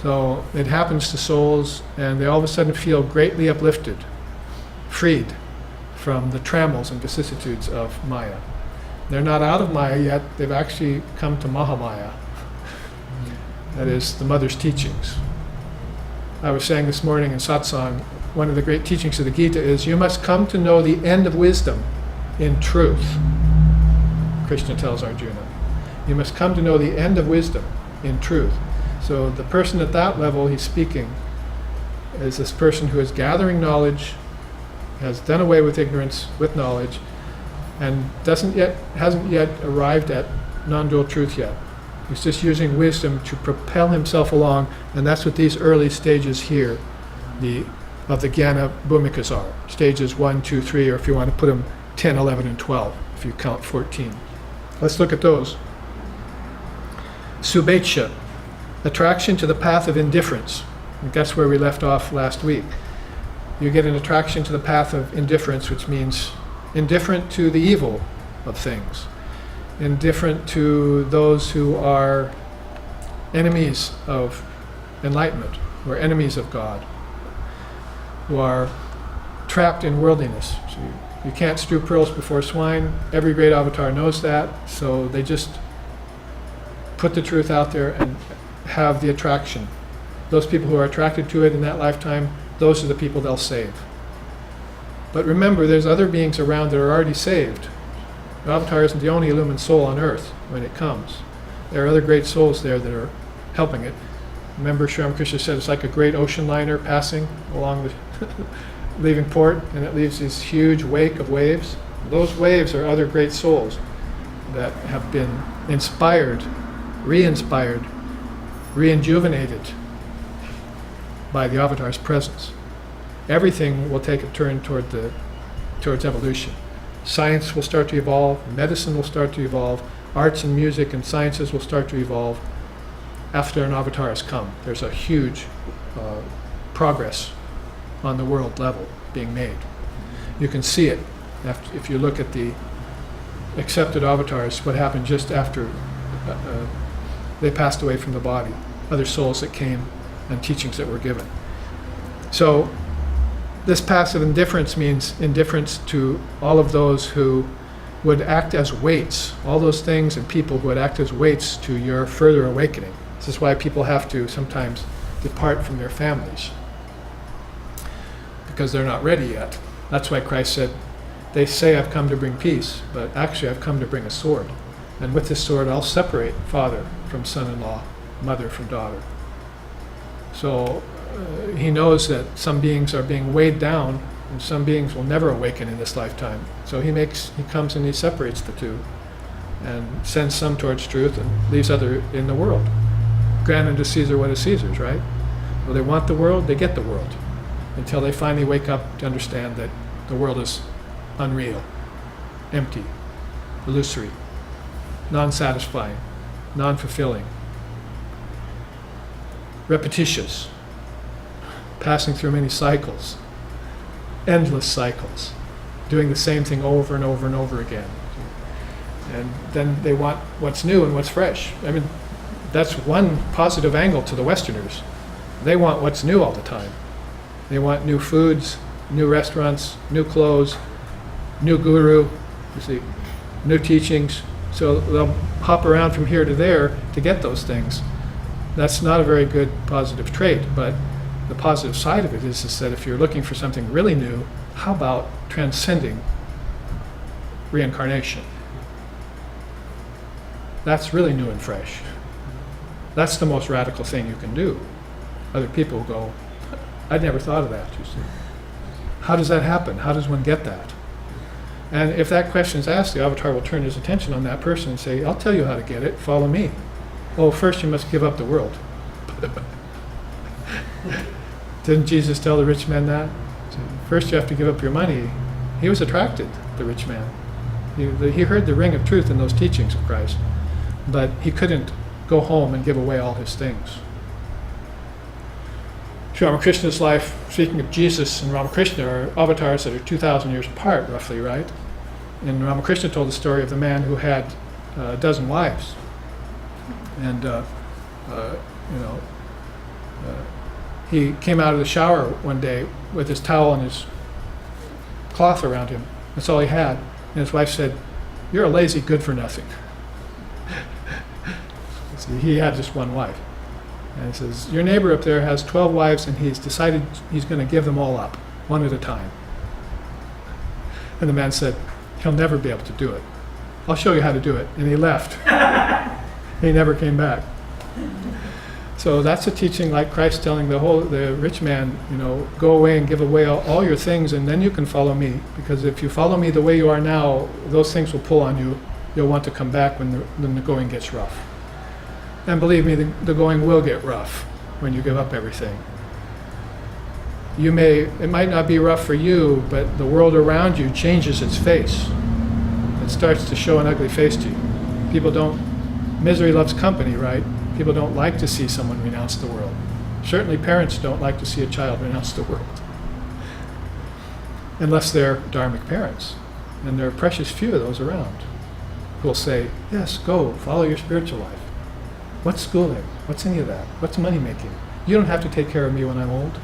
So it happens to souls, and they all of a sudden feel greatly uplifted, freed from the trammels and vicissitudes of Maya. They're not out of Maya yet, they've actually come to Mahamaya. That is the mother's teachings. I was saying this morning in satsang, one of the great teachings of the Gita is, you must come to know the end of wisdom in truth. Krishna tells Arjuna. You must come to know the end of wisdom in truth. So the person at that level he's speaking is this person who is gathering knowledge, has done away with ignorance with knowledge, and hasn't yet arrived at non-dual truth yet. He's just using wisdom to propel himself along, and that's what these early stages here of the Jnana Bhumikas are. Stages 1, 2, 3, or if you want to put them 10, 11, and 12, if you count 14. Let's look at those. Subhecha, attraction to the path of indifference. And that's where we left off last week. You get an attraction to the path of indifference, which means indifferent to the evil of things, indifferent to those who are enemies of enlightenment, who are enemies of God, who are trapped in worldliness. So you can't strew pearls before swine. Every great avatar knows that, so they just put the truth out there and have the attraction. Those people who are attracted to it in that lifetime, those are the people they'll save. But remember, there's other beings around that are already saved. The avatar isn't the only illumined soul on earth when it comes. There are other great souls there that are helping it. Remember, Sri Ramakrishna said it's like a great ocean liner passing along the leaving port, and it leaves this huge wake of waves. Those waves are other great souls that have been inspired, re-inspired, rejuvenated by the avatar's presence. Everything will take a turn towards evolution. Science will start to evolve, medicine will start to evolve, arts and music and sciences will start to evolve after an avatar has come. There's a huge progress on the world level being made. You can see it if you look at the accepted avatars, what happened just after they passed away from the body, other souls that came and teachings that were given. So this passive indifference means indifference to all of those who would act as weights, all those things and people who would act as weights to your further awakening. This is why people have to sometimes depart from their families, because they're not ready yet. That's why Christ said, they say I've come to bring peace, but actually I've come to bring a sword. And with this sword I'll separate father from son-in-law, mother from daughter. So he knows that some beings are being weighed down, and some beings will never awaken in this lifetime. So he comes and he separates the two, and sends some towards truth and leaves other in the world. Grant unto Caesar what is Caesar's, right? Well, they want the world, they get the world, until they finally wake up to understand that the world is unreal, empty, illusory, non-satisfying, non-fulfilling, repetitious, passing through many cycles, endless cycles, doing the same thing over and over and over again. And then they want what's new and what's fresh. I mean, that's one positive angle to the Westerners. They want what's new all the time. They want new foods, new restaurants, new clothes, new guru, you see, new teachings. So they'll hop around from here to there to get those things. That's not a very good positive trait, but the positive side of it is that if you're looking for something really new, how about transcending reincarnation? That's really new and fresh. That's the most radical thing you can do. Other people go, I'd never thought of that, you see. How does that happen? How does one get that? And if that question is asked, the avatar will turn his attention on that person and say, I'll tell you how to get it, follow me. Oh, first you must give up the world. Didn't Jesus tell the rich man that? First you have to give up your money. He was attracted, the rich man. He heard the ring of truth in those teachings of Christ, but he couldn't go home and give away all his things. Sri Ramakrishna's life, speaking of Jesus and Ramakrishna, are avatars that are 2,000 years apart, roughly, right? And Ramakrishna told the story of the man who had a dozen wives. And, he came out of the shower one day with his towel and his cloth around him. That's all he had. And his wife said, "You're a lazy good-for-nothing." See, he had just one wife. And he says, "Your neighbor up there has 12 wives and he's decided he's going to give them all up, one at a time." And the man said, "He'll never be able to do it. I'll show you how to do it." And he left. He never came back. So that's a teaching like Christ telling the rich man, go away and give away all your things and then you can follow me. Because if you follow me the way you are now, those things will pull on you. You'll want to come back when the going gets rough. And believe me, the going will get rough when you give up everything. It might not be rough for you, but the world around you changes its face. It starts to show an ugly face to you. Misery loves company, right? People don't like to see someone renounce the world. Certainly parents don't like to see a child renounce the world. Unless they're dharmic parents. And there are precious few of those around who will say, yes, go, follow your spiritual life. What's schooling? What's any of that? What's money making? You don't have to take care of me when I'm old.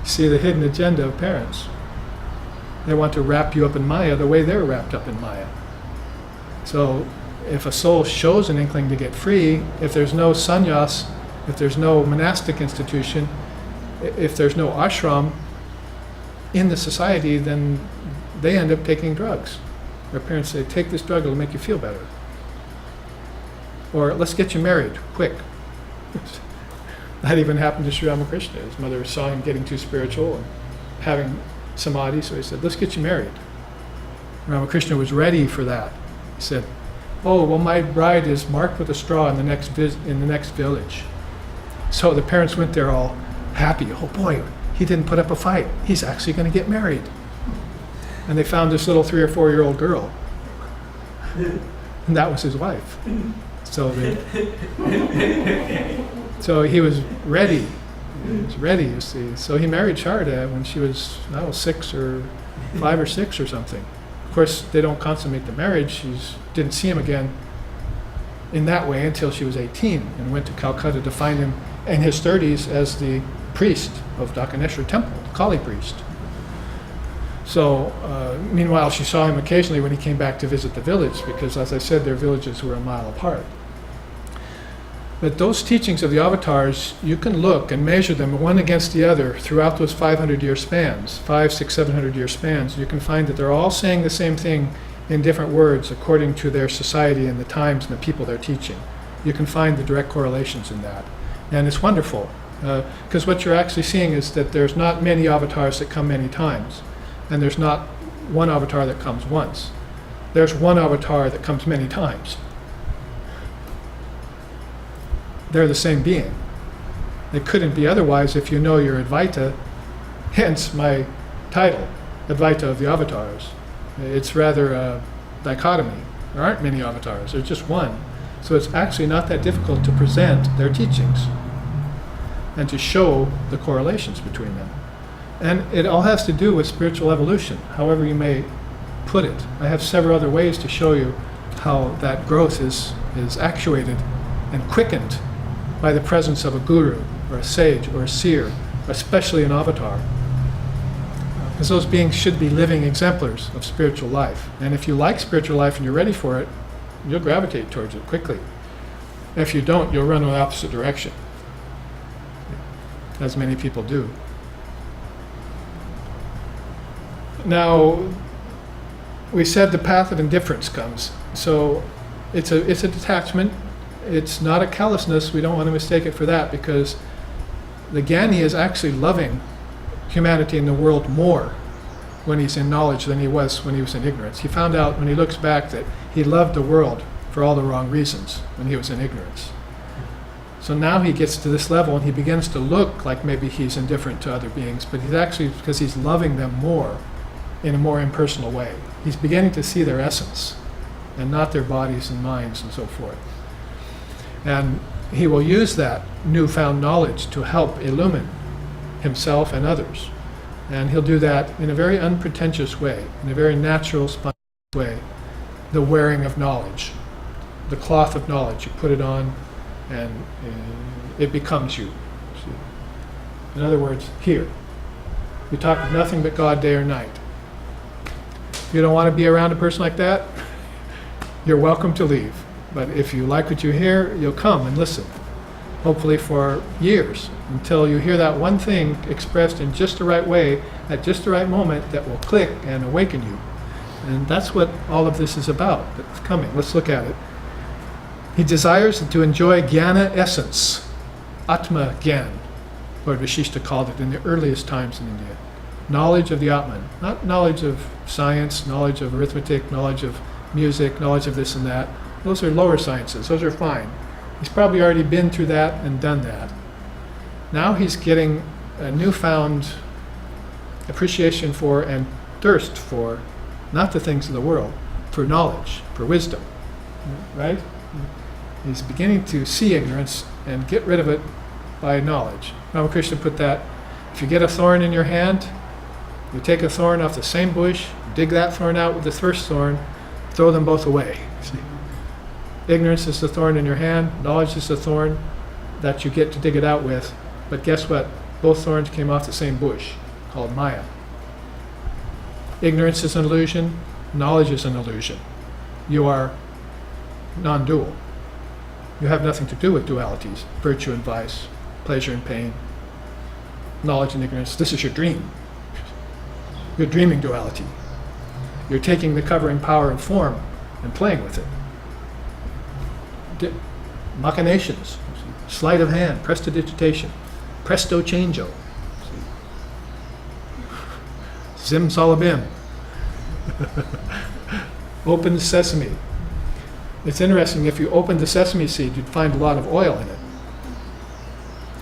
See the hidden agenda of parents. They want to wrap you up in Maya the way they're wrapped up in Maya. So if a soul shows an inkling to get free, if there's no sannyas, if there's no monastic institution, if there's no ashram in the society, then they end up taking drugs. Their parents say, take this drug, it'll make you feel better. Or let's get you married, quick. That even happened to Sri Ramakrishna. His mother saw him getting too spiritual and having samadhi, so he said, let's get you married. Ramakrishna was ready for that. He said, oh, well, my bride is marked with a straw in the next village. So the parents went there all happy. Oh boy, he didn't put up a fight. He's actually going to get married. And they found this little 3 or 4-year-old girl. And that was his wife. So he was ready. He was ready, you see. So he married Sharda when she was, 5 or 6 or something. Of course, they don't consummate the marriage. She didn't see him again in that way until she was 18 and went to Calcutta to find him in his 30s as the priest of Dakaneshwar temple, the Kali priest. So, meanwhile, she saw him occasionally when he came back to visit the village because, as I said, their villages were a mile apart. But those teachings of the avatars, you can look and measure them one against the other throughout those 500-year spans, 500, 600, 700-year spans. You can find that they're all saying the same thing in different words according to their society and the times and the people they're teaching. You can find the direct correlations in that. And it's wonderful, because what you're actually seeing is that there's not many avatars that come many times, and there's not one avatar that comes once. There's one avatar that comes many times. They're the same being. They couldn't be otherwise if you know your Advaita, hence my title, Advaita of the Avatars. It's rather a dichotomy. There aren't many avatars, there's just one. So it's actually not that difficult to present their teachings and to show the correlations between them. And it all has to do with spiritual evolution, however you may put it. I have several other ways to show you how that growth is actuated and quickened by the presence of a guru or a sage or a seer, especially an avatar. Because those beings should be living exemplars of spiritual life. And if you like spiritual life and you're ready for it, you'll gravitate towards it quickly. If you don't, you'll run in the opposite direction, as many people do. Now, we said the path of indifference comes. So it's a detachment. It's not a callousness. We don't want to mistake it for that, because the Jnani is actually loving humanity and the world more when he's in knowledge than he was when he was in ignorance. He found out when he looks back that he loved the world for all the wrong reasons when he was in ignorance. So now he gets to this level and he begins to look like maybe he's indifferent to other beings, but he's actually, because he's loving them more in a more impersonal way. He's beginning to see their essence and not their bodies and minds and so forth. And he will use that newfound knowledge to help illumine himself and others. And he'll do that in a very unpretentious way, in a very natural, spontaneous way. The wearing of knowledge, the cloth of knowledge. You put it on and it becomes you. See? In other words, here. You talk of nothing but God day or night. If you don't want to be around a person like that, you're welcome to leave. But if you like what you hear, you'll come and listen. Hopefully for years, until you hear that one thing expressed in just the right way, at just the right moment, that will click and awaken you. And that's what all of this is about. It's coming. Let's look at it. He desires to enjoy jnana essence, Atma Gyan, Lord Vashishta called it in the earliest times in India. Knowledge of the Atman, not knowledge of science, knowledge of arithmetic, knowledge of music, knowledge of this and that. Those are lower sciences. Those are fine. He's probably already been through that and done that. Now he's getting a newfound appreciation for and thirst for not the things of the world, for knowledge, for wisdom, right? He's beginning to see ignorance and get rid of it by knowledge. Ramakrishna put that, if you get a thorn in your hand, you take a thorn off the same bush, dig that thorn out with the first thorn, throw them both away. See? Ignorance is the thorn in your hand, knowledge is the thorn that you get to dig it out with. But guess what? Both thorns came off the same bush, called Maya. Ignorance is an illusion, knowledge is an illusion. You are non-dual. You have nothing to do with dualities, virtue and vice, pleasure and pain, knowledge and ignorance. This is your dream. You're dreaming duality. You're taking the covering power and form and playing with it. Machinations, sleight of hand, prestidigitation, presto changeo, zim salabim, open sesame. It's interesting, if you opened the sesame seed, you'd find a lot of oil in it.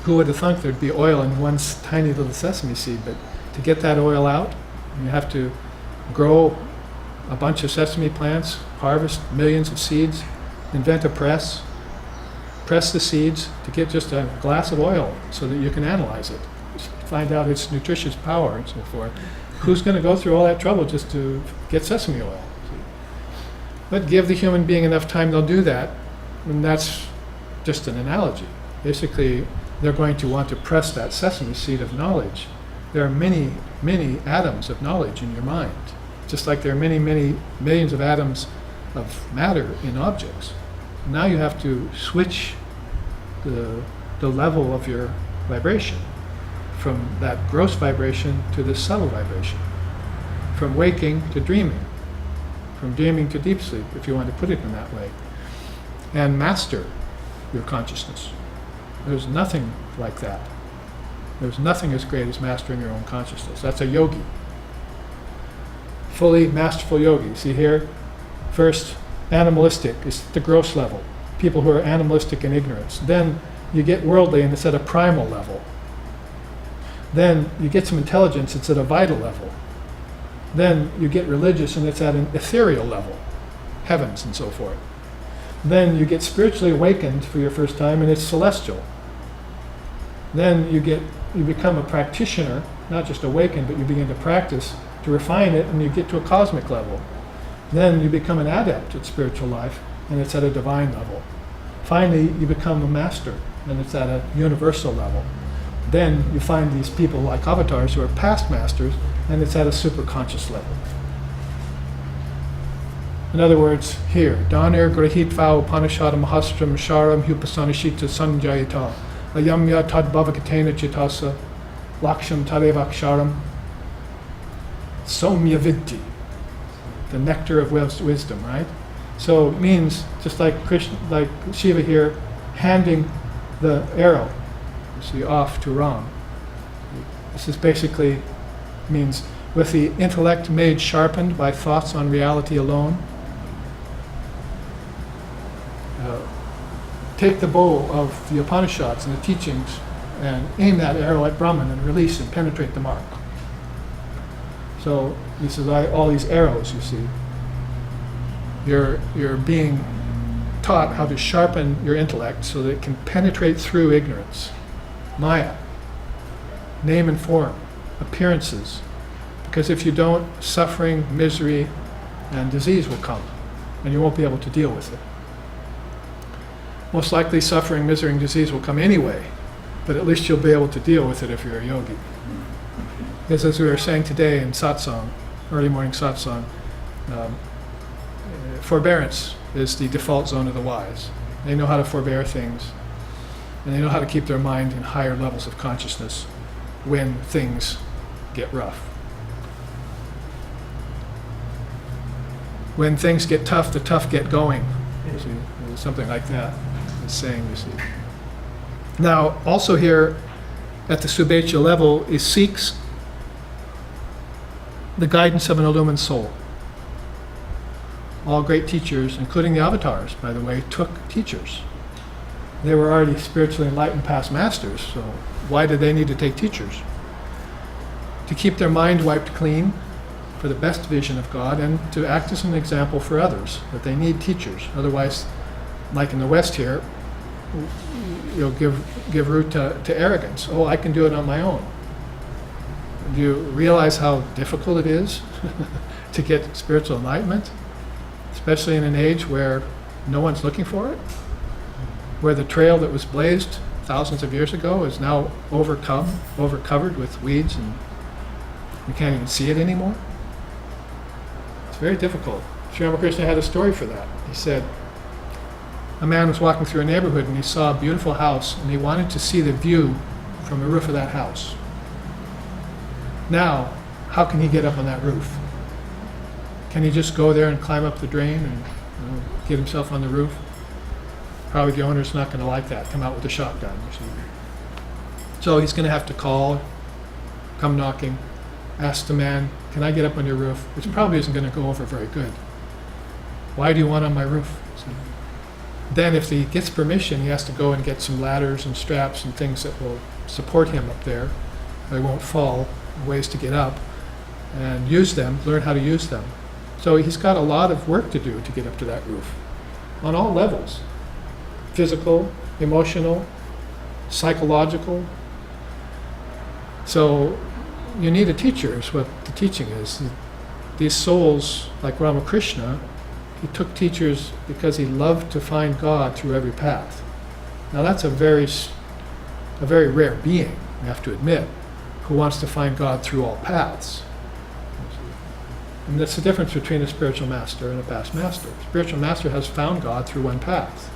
Who would have thought there'd be oil in one tiny little sesame seed? But to get that oil out, you have to grow a bunch of sesame plants, harvest millions of seeds, invent a press the seeds to get just a glass of oil so that you can analyze it, find out its nutritious power and so forth. Who's going to go through all that trouble just to get sesame oil? But give the human being enough time, they'll do that. And that's just an analogy. Basically, they're going to want to press that sesame seed of knowledge. There are many, many atoms of knowledge in your mind, just like there are many, many millions of atoms of matter in objects. Now you have to switch the level of your vibration from that gross vibration to this subtle vibration, from waking to dreaming, from dreaming to deep sleep, if you want to put it in that way, and master your consciousness. There's nothing like that. There's nothing as great as mastering your own consciousness. That's a yogi. Fully masterful yogi. See here? First, animalistic is the gross level. People who are animalistic in ignorance. Then you get worldly and it's at a primal level. Then you get some intelligence, it's at a vital level. Then you get religious and it's at an ethereal level, heavens and so forth. Then you get spiritually awakened for your first time and it's celestial. Then you become a practitioner, not just awakened, but you begin to practice to refine it and you get to a cosmic level. Then you become an adept at spiritual life and it's at a divine level. Finally, you become a master and it's at a universal level. Then you find these people like avatars who are past masters and it's at a superconscious level. In other words, here, Danir Grahitva Upanishadam Mahastram Sharam Hupasanishita Sanjayata Ayamya Tad Bhavakatena Chitasa Laksham Tadevaksharam Somya Vidti, the nectar of wisdom, right? So it means, just like Krishna, like Shiva here, handing the arrow You see, off to wrong. This is basically means with the intellect made sharpened by thoughts on reality alone. Take the bow of the Upanishads and the teachings and aim that arrow at Brahman and release and penetrate the mark. So this is all these arrows, you see. You're being taught how to sharpen your intellect so that it can penetrate through ignorance, maya, name and form, appearances. Because if you don't, suffering, misery, and disease will come, and you won't be able to deal with it. Most likely suffering, misery, and disease will come anyway, but at least you'll be able to deal with it if you're a yogi. Because as we were saying today in satsang, early morning satsang, forbearance is the default zone of the wise. They know how to forbear things, and they know how to keep their mind in higher levels of consciousness when things get rough. When things get tough, the tough get going. You see, something like that is saying, you see. Now, also here at the Subhecha level is seeks the guidance of an illumined soul. All great teachers, including the avatars, by the way, took teachers. They were already spiritually enlightened past masters, so why did they need to take teachers? To keep their mind wiped clean for the best vision of God and to act as an example for others, that they need teachers. Otherwise, like in the West here, you'll give root to arrogance. Oh, I can do it on my own. Do you realize how difficult it is to get spiritual enlightenment? Especially in an age where no one's looking for it? Where the trail that was blazed thousands of years ago is now overcovered with weeds and you can't even see it anymore? It's very difficult. Sri Ramakrishna had a story for that. He said, a man was walking through a neighborhood and he saw a beautiful house and he wanted to see the view from the roof of that house. Now, how can he get up on that roof? Can he just go there and climb up the drain and get himself on the roof? Probably the owner's not going to like that, come out with a shotgun. You see. So he's going to have to call, come knocking, ask the man, can I get up on your roof? Which probably isn't going to go over very good. Why do you want on my roof? So then if he gets permission, he has to go and get some ladders and straps and things that will support him up there. They won't fall, ways to get up, and use them, learn how to use them. So he's got a lot of work to do to get up to that roof, on all levels. Physical, emotional, psychological. So you need a teacher is what the teaching is. These souls, like Ramakrishna, he took teachers because he loved to find God through every path. Now that's a very rare being, you have to admit, who wants to find God through all paths. And that's the difference between a spiritual master and a past master. A spiritual master has found God through one path.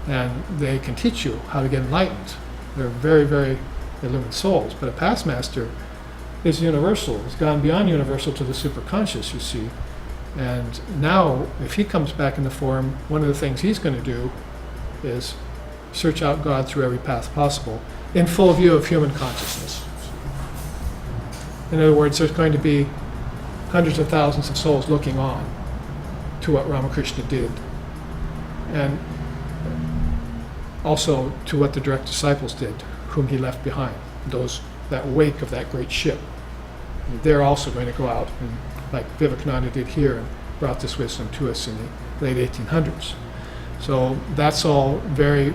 And they can teach you how to get enlightened. They're very, very illumined souls. But a past master is universal. It's gone beyond universal to the superconscious, you see. And now, if he comes back in the form, one of the things he's going to do is search out God through every path possible, in full view of human consciousness. In other words, there's going to be hundreds of thousands of souls looking on to what Ramakrishna did, and also to what the direct disciples did, whom he left behind, that wake of that great ship. They're also going to go out, and like Vivekananda did here, and brought this wisdom to us in the late 1800s. So that's all very,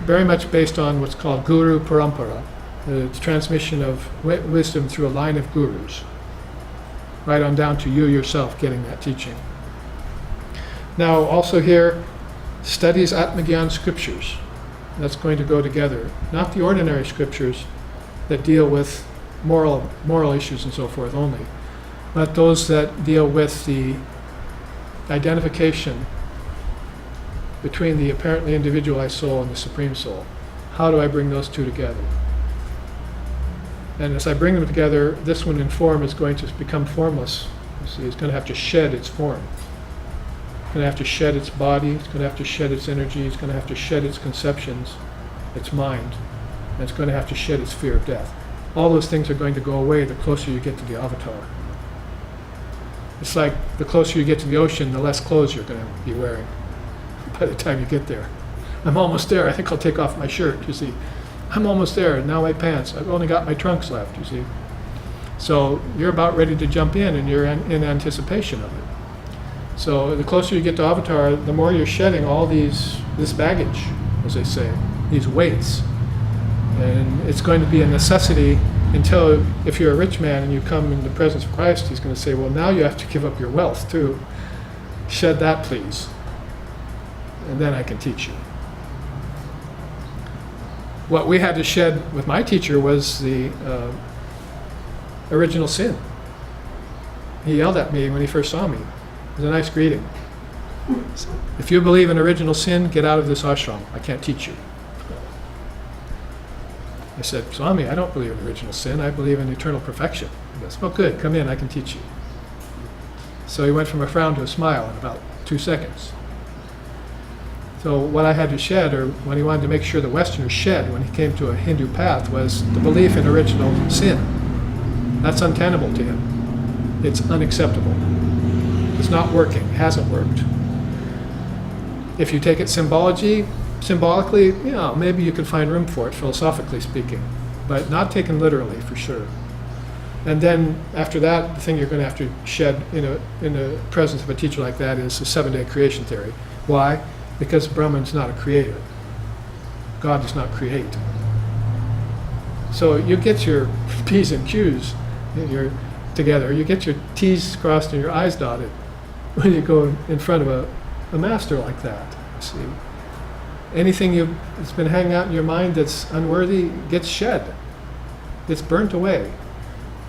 very much based on what's called Guru Parampara, the transmission of wisdom through a line of gurus, right on down to you yourself getting that teaching. Now also here, studies Atmagyan scriptures. That's going to go together. Not the ordinary scriptures that deal with moral issues and so forth only, but those that deal with the identification between the apparently individualized soul and the Supreme Soul. How do I bring those two together? And as I bring them together, this one in form is going to become formless. You see, it's going to have to shed its form. It's going to have to shed its body, it's going to have to shed its energy, it's going to have to shed its conceptions its mind, and it's going to have to shed its fear of death. All those things are going to go away the closer you get to the avatar. It's like the closer you get to the ocean, the less clothes you're going to be wearing by the time you get there. I'm almost there. I think I'll take off my shirt, you see. I'm almost there. Now my pants. I've only got my trunks left, you see. So you're about ready to jump in, and you're in anticipation of it. So the closer you get to avatar, the more you're shedding all this baggage, as they say, these weights. And it's going to be a necessity until, if you're a rich man and you come in the presence of Christ, he's going to say, well, now you have to give up your wealth too. Shed that, please. And then I can teach you. What we had to shed with my teacher was the original sin. He yelled at me when he first saw me. It was a nice greeting. If you believe in original sin, get out of this ashram. I can't teach you. I said, Swami, I don't believe in original sin. I believe in eternal perfection. He goes, well, good. Come in. I can teach you. So he went from a frown to a smile in about 2 seconds. So what I had to shed, or when he wanted to make sure the Westerners shed when he came to a Hindu path, was the belief in original sin. That's untenable to him. It's unacceptable. It's not working. It hasn't worked. If you take it symbolically, maybe you can find room for it, philosophically speaking, but not taken literally, for sure. And then after that, the thing you're going to have to shed in the presence of a teacher like that is the 7-day creation theory. Why? Because Brahman's not a creator. God does not create. So you get your P's and Q's together. You get your T's crossed and your I's dotted when you go in front of a master like that. See, anything that's been hanging out in your mind that's unworthy gets shed. It's burnt away.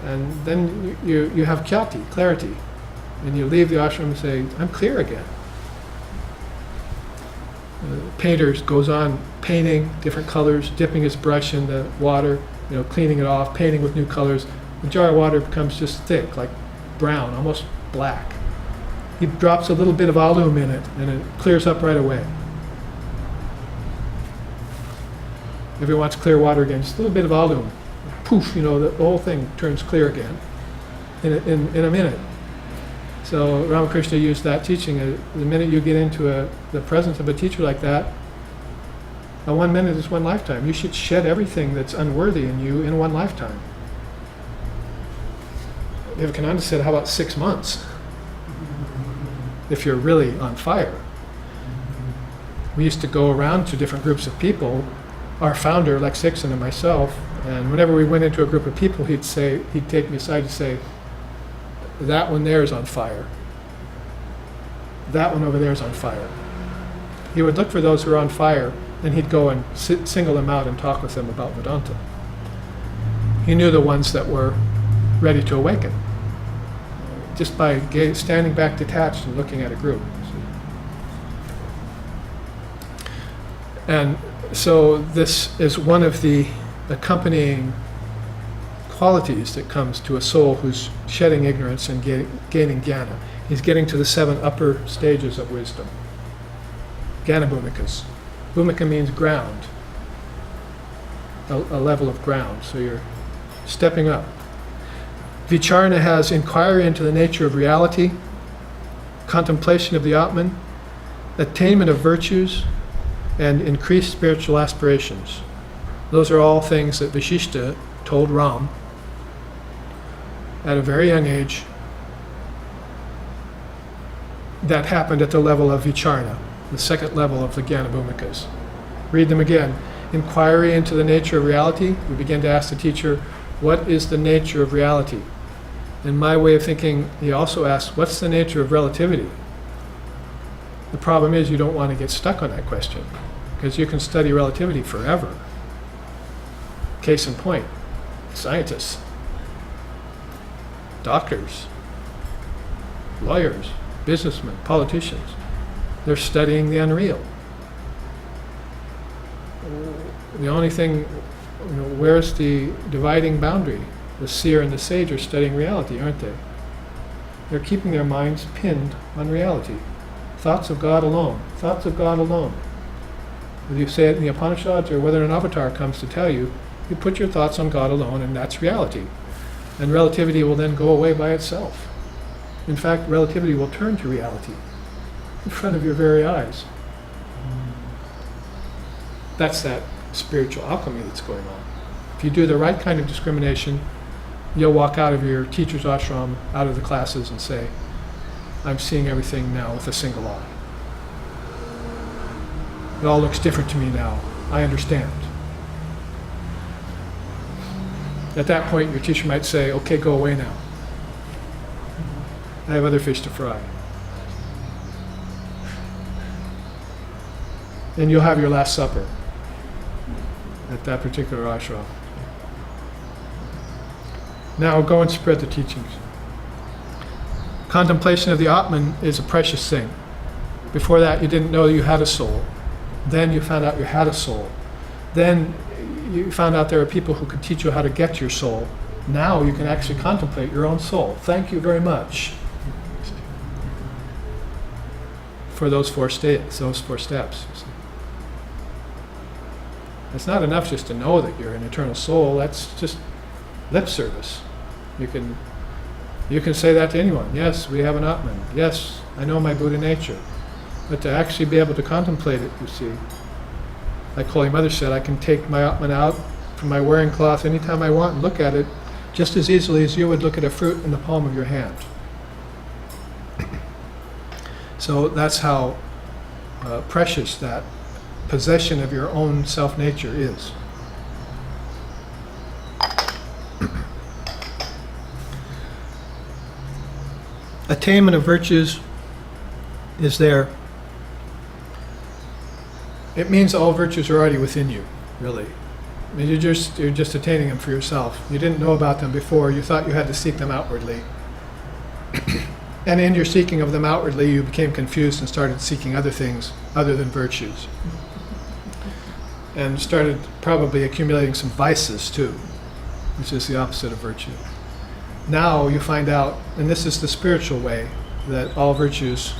And then you have kyati, clarity. And you leave the ashram and say, I'm clear again. Painter goes on painting different colors, dipping his brush in the water, cleaning it off, painting with new colors. The jar of water becomes just thick, like brown, almost black. He drops a little bit of alum in it, and it clears up right away. If he wants clear water again, just a little bit of alum, poof, the whole thing turns clear again in a minute. So Ramakrishna used that teaching. The minute you get into the presence of a teacher like that, 1 minute is 1 lifetime. You should shed everything that's unworthy in you in 1 lifetime. Vivekananda said, how about 6 months? If you're really on fire. We used to go around to different groups of people, our founder, Lex Hickson, and myself, and whenever we went into a group of people, he'd take me aside to say, that one there is on fire. That one over there is on fire. He would look for those who are on fire, and he'd go and single them out and talk with them about Vedanta. He knew the ones that were ready to awaken, just by standing back detached and looking at a group. And so this is one of the accompanying qualities that comes to a soul who's shedding ignorance and gaining jnana. He's getting to the 7 upper stages of wisdom. Jnana bhumikas. Bhumika means ground, a level of ground. So you're stepping up. Vicharana has inquiry into the nature of reality, contemplation of the Atman, attainment of virtues, and increased spiritual aspirations. Those are all things that Vashishta told Ram at a very young age that happened at the level of Vicharana, the 2nd level of the Jnana Bhumikas. Read them again. Inquiry into the nature of reality. We begin to ask the teacher, what is the nature of reality? In my way of thinking, he also asks, what's the nature of relativity? The problem is you don't want to get stuck on that question, because you can study relativity forever. Case in point, scientists, doctors, lawyers, businessmen, politicians, they're studying the unreal. The only thing, where's the dividing boundary? The seer and the sage are studying reality, aren't they? They're keeping their minds pinned on reality. Thoughts of God alone. Thoughts of God alone. whether you say it in the Upanishads or whether an avatar comes to tell you, you put your thoughts on God alone, and that's reality. And relativity will then go away by itself. In fact, relativity will turn to reality in front of your very eyes. That's that spiritual alchemy that's going on. If you do the right kind of discrimination, you'll walk out of your teacher's ashram, out of the classes, and say, I'm seeing everything now with a single eye. It all looks different to me now. I understand. At that point, your teacher might say, okay, go away now. I have other fish to fry. And you'll have your last supper at that particular ashram. Now go and spread the teachings. Contemplation of the Atman is a precious thing. Before that, you didn't know you had a soul. Then you found out you had a soul. Then you found out there are people who could teach you how to get your soul. Now you can actually contemplate your own soul. Thank you very much for those four steps. It's not enough just to know that you're an eternal soul. That's just lip service. You can say that to anyone. Yes, we have an Atman. Yes, I know my Buddha nature. But to actually be able to contemplate it, you see, like Holy Mother said, I can take my Atman out from my wearing cloth anytime I want and look at it just as easily as you would look at a fruit in the palm of your hand. So that's how precious that possession of your own self-nature is. Attainment of virtues is there. It means all virtues are already within you, really. I mean, you're just attaining them for yourself. You didn't know about them before. You thought you had to seek them outwardly. And in your seeking of them outwardly, you became confused and started seeking other things other than virtues. And started probably accumulating some vices too, which is the opposite of virtue. Now you find out, and this is the spiritual way, that all virtues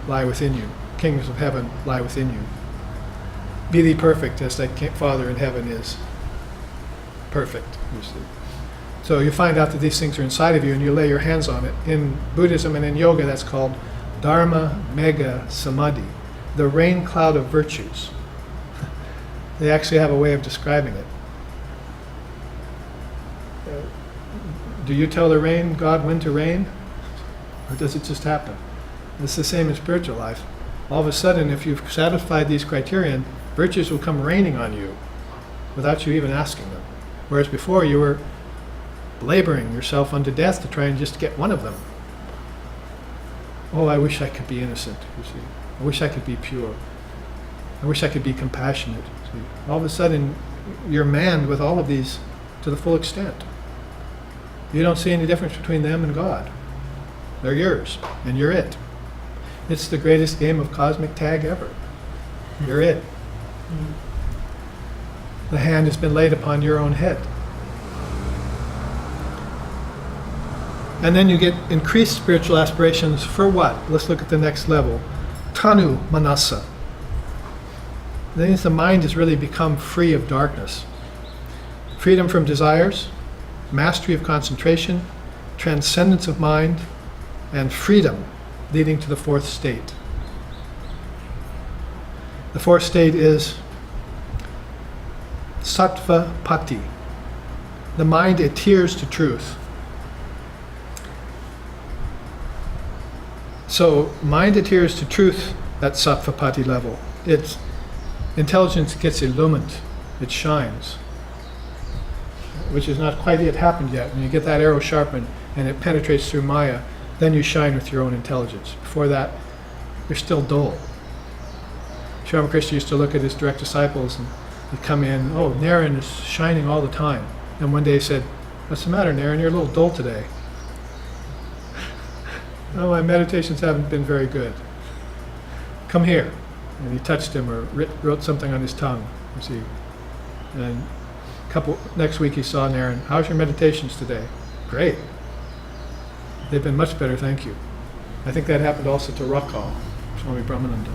lie within you. Kingdoms of heaven lie within you. Be thee perfect as thy Father in heaven is perfect, you see. So you find out that these things are inside of you and you lay your hands on it. In Buddhism and in yoga, that's called Dharma Mega Samadhi, the rain cloud of virtues. They actually have a way of describing it. Do you tell the rain, God, when to rain? Or does it just happen? It's the same in spiritual life. All of a sudden, if you've satisfied these criterion, virtues will come raining on you without you even asking them. Whereas before, you were laboring yourself unto death to try and just get one of them. Oh, I wish I could be innocent, you see. I wish I could be pure. I wish I could be compassionate. See. All of a sudden, you're manned with all of these to the full extent. You don't see any difference between them and God. They're yours, and you're it. It's the greatest game of cosmic tag ever. You're it. The hand has been laid upon your own head. And then you get increased spiritual aspirations for what? Let's look at the next level. Tanu Manasa. That means the mind has really become free of darkness. Freedom from desires, mastery of concentration, transcendence of mind, and freedom leading to the fourth state. The fourth state is Sattva Pati. The mind adheres to truth. So mind adheres to truth at Sattva Pati level. Its intelligence gets illumined. It shines. Which has not quite yet happened yet. When you get that arrow sharpened and it penetrates through Maya, then you shine with your own intelligence. Before that, you're still dull. Sri Ramakrishna used to look at his direct disciples and he'd come in, oh, Naren is shining all the time. And one day he said, what's the matter, Naren? You're a little dull today. Oh, my meditations haven't been very good. Come here. And he touched him or wrote something on his tongue, you see. And next week he saw Naren, how's your meditations today? Great. They've been much better, thank you. I think that happened also to Rakal, Swami Brahmananda.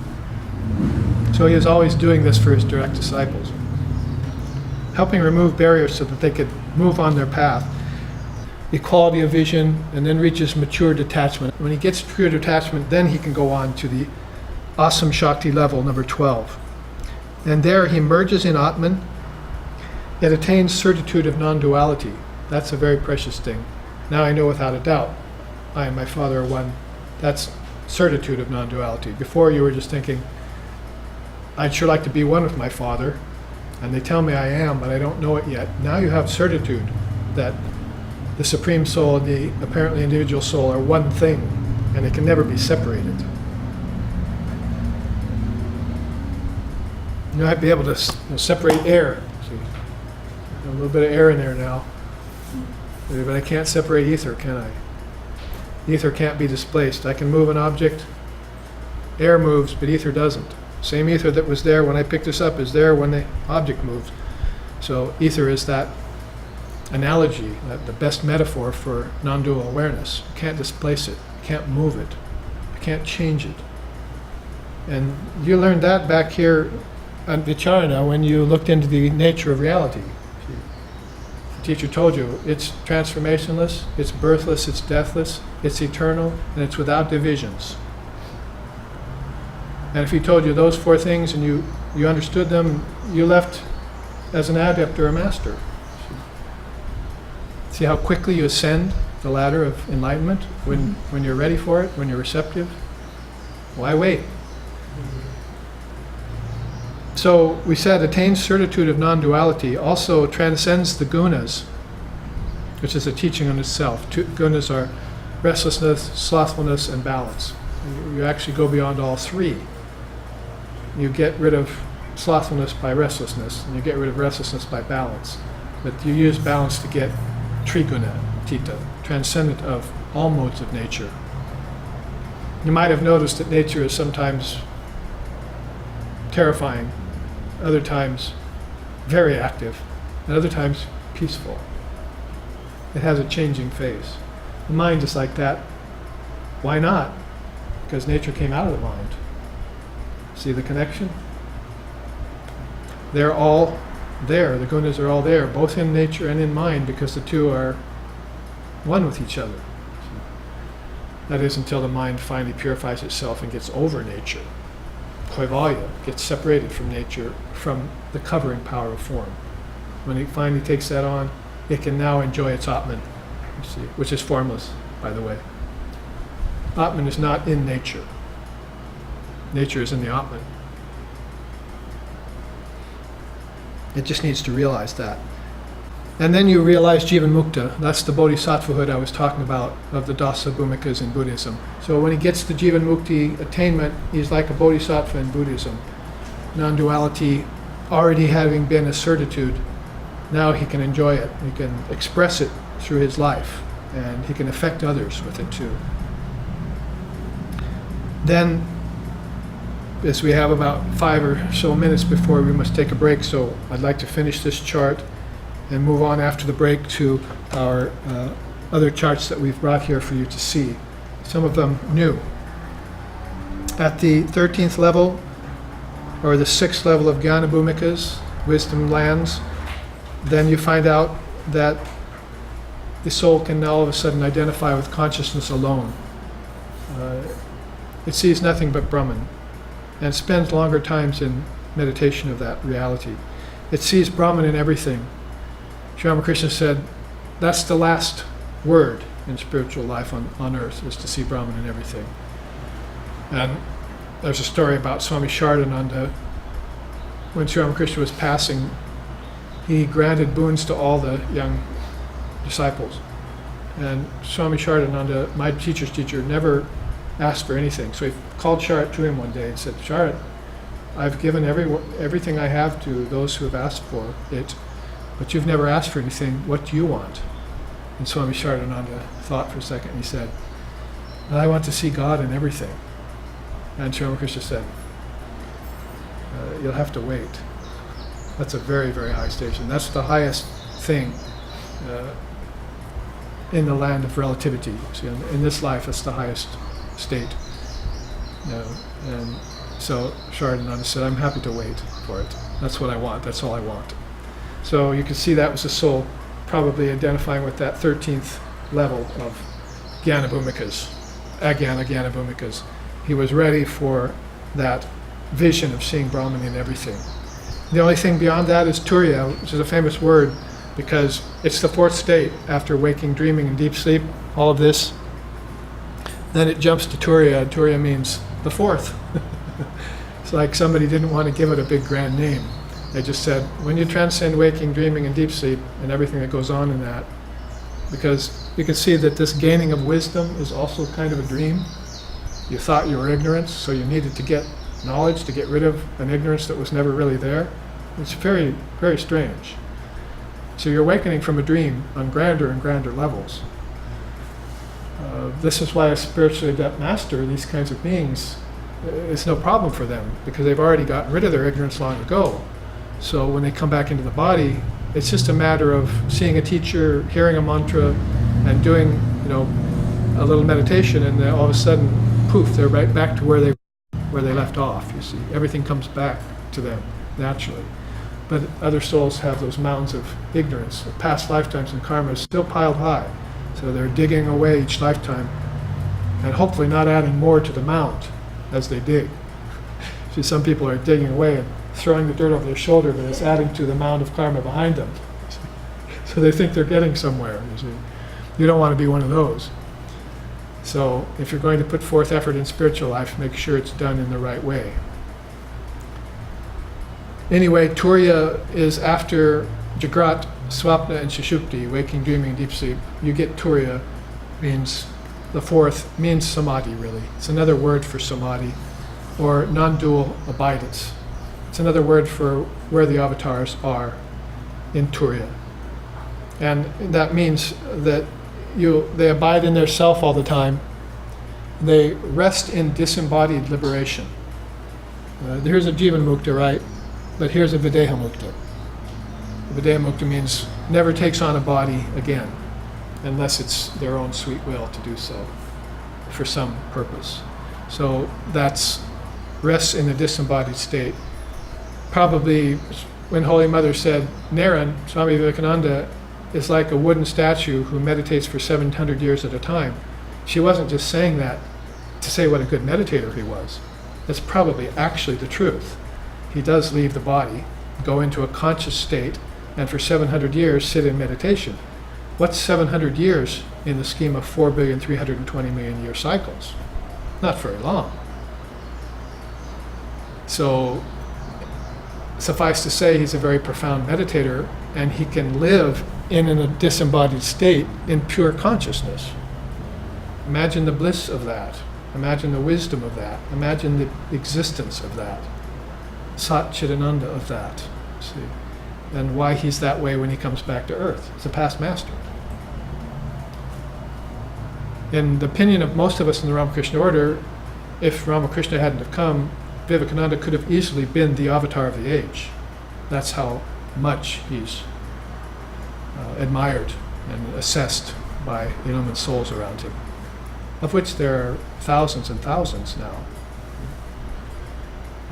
So he was always doing this for his direct disciples, helping remove barriers so that they could move on their path. Equality of vision, and then reaches mature detachment. When he gets pure detachment, then he can go on to the Asam Shakti level, number 12. And there he merges in Atman, yet attains certitude of non-duality. That's a very precious thing. Now I know without a doubt, I and my Father are one. That's certitude of non-duality. Before you were just thinking, I'd sure like to be one with my Father, and they tell me I am, but I don't know it yet. Now you have certitude that the Supreme Soul and the apparently individual soul are one thing, and they can never be separated. You might be able to separate air. See, a little bit of air in there now, but I can't separate ether, can I? Ether can't be displaced. I can move an object. Air moves, but ether doesn't. Same ether that was there when I picked this up is there when the object moves. So ether is that analogy, the best metaphor for non-dual awareness. You can't displace it. You can't move it. You can't change it. And you learned that back here at Vicharana when you looked into the nature of reality. The teacher told you it's transformationless, it's birthless, it's deathless, it's eternal, and it's without divisions. And if he told you those four things and you understood them, you left as an adept or a master. See how quickly you ascend the ladder of enlightenment when you're ready for it, when you're receptive? Why wait? So we said attains certitude of non-duality, also transcends the gunas, which is a teaching on itself. Two gunas are restlessness, slothfulness, and balance. You actually go beyond all three. You get rid of slothfulness by restlessness, and you get rid of restlessness by balance. But you use balance to get triguna, tita, transcendent of all modes of nature. You might have noticed that nature is sometimes terrifying, other times very active, and other times peaceful. It has a changing phase. The mind is like that. Why not? Because nature came out of the mind. See the connection? They're all there. The gunas are all there, both in nature and in mind, because the two are one with each other. That is until the mind finally purifies itself and gets over nature. Kaivalya gets separated from nature, from the covering power of form. When it finally takes that on, it can now enjoy its Atman, you see, which is formless, by the way. Atman is not in nature. Nature is in the Atman. It just needs to realize that. And then you realize Jivan Mukta. That's the bodhisattvahood I was talking about of the Dasa Bhumikas in Buddhism. So when he gets to Jivan Mukti attainment, he's like a bodhisattva in Buddhism. Non-duality already having been a certitude, now he can enjoy it. He can express it through his life, and he can affect others with it too. Then, as we have about 5 or so minutes before we must take a break, so I'd like to finish this chart and move on after the break to our other charts that we've brought here for you to see. Some of them new. At the 13th level, or the 6th level of Jnana Bhumikas, wisdom lands, then you find out that the soul can now all of a sudden identify with consciousness alone. It sees nothing but Brahman, and spends longer times in meditation of that reality. It sees Brahman in everything. Sri Ramakrishna said, that's the last word in spiritual life on earth, is to see Brahman in everything. And there's a story about Swami Shardananda. When Sri Ramakrishna was passing, he granted boons to all the young disciples. And Swami Shardananda, my teacher's teacher, never asked for anything. So he called Sharat to him one day and said, Sharat, I've given everything I have to those who have asked for it, but you've never asked for anything. What do you want? And Swami Shardananda thought for a second, and he said, I want to see God in everything. And Sri Ramakrishna said, you'll have to wait. That's a very, very high station. That's the highest thing in the land of relativity. See, in this life, it's the highest state. And So Sharananda said, I'm happy to wait for it. That's what I want. That's all I want. So you can see that was the soul probably identifying with that 13th level of Jnana Bhumikas, Ajnana Jnana Bhumikas. He was ready for that vision of seeing Brahman in everything. The only thing beyond that is Turiya, which is a famous word because it's the fourth state after waking, dreaming, and deep sleep, all of this. Then it jumps to Turiya. Turiya means the fourth. It's like somebody didn't want to give it a big grand name. They just said, when you transcend waking, dreaming, and deep sleep, and everything that goes on in that, because you can see that this gaining of wisdom is also kind of a dream. You thought you were ignorant, so you needed to get knowledge to get rid of an ignorance that was never really there. It's very, very strange. So you're awakening from a dream on grander and grander levels. This is why a spiritually adept master, these kinds of beings, it's no problem for them because they've already gotten rid of their ignorance long ago. So when they come back into the body, it's just a matter of seeing a teacher, hearing a mantra, and doing, a little meditation, and then all of a sudden, poof, they're right back to where they left off. You see, everything comes back to them naturally. But other souls have those mountains of ignorance, of past lifetimes and karma still piled high. So they're digging away each lifetime, and hopefully not adding more to the mount as they dig. See, some people are digging away and throwing the dirt over their shoulder, but it's adding to the mound of karma behind them. So they think they're getting somewhere, you see. You don't want to be one of those. So if you're going to put forth effort in spiritual life, make sure it's done in the right way. Anyway, Turiya is after Jagrat, Swapna, and Sushupti, waking, dreaming, deep sleep. You get Turiya, means the fourth, means samadhi really. It's another word for samadhi, or non-dual abidance. It's another word for where the avatars are in Turiya. And that means that they abide in their self all the time. They rest in disembodied liberation. Here's a Jivan Mukta, right? But here's a Videha Mukta. Videha Mukta means never takes on a body again, unless it's their own sweet will to do so, for some purpose. So that's rests in a disembodied state. Probably when Holy Mother said, Naran, Swami Vivekananda, is like a wooden statue who meditates for 700 years at a time. She wasn't just saying that to say what a good meditator he was. That's probably actually the truth. He does leave the body, go into a conscious state, and for 700 years sit in meditation. What's 700 years in the scheme of 4,320,000,000 year cycles? Not very long. So suffice to say, he's a very profound meditator, and he can live in a disembodied state in pure consciousness. Imagine the bliss of that. Imagine the wisdom of that. Imagine the existence of that. Sat Chidananda of that. See? And why he's that way when he comes back to earth. He's a past master. In the opinion of most of us in the Ramakrishna order, if Ramakrishna hadn't have come, Vivekananda could have easily been the avatar of the age. That's how much he's admired and assessed by illumined souls around him, of which there are thousands and thousands now.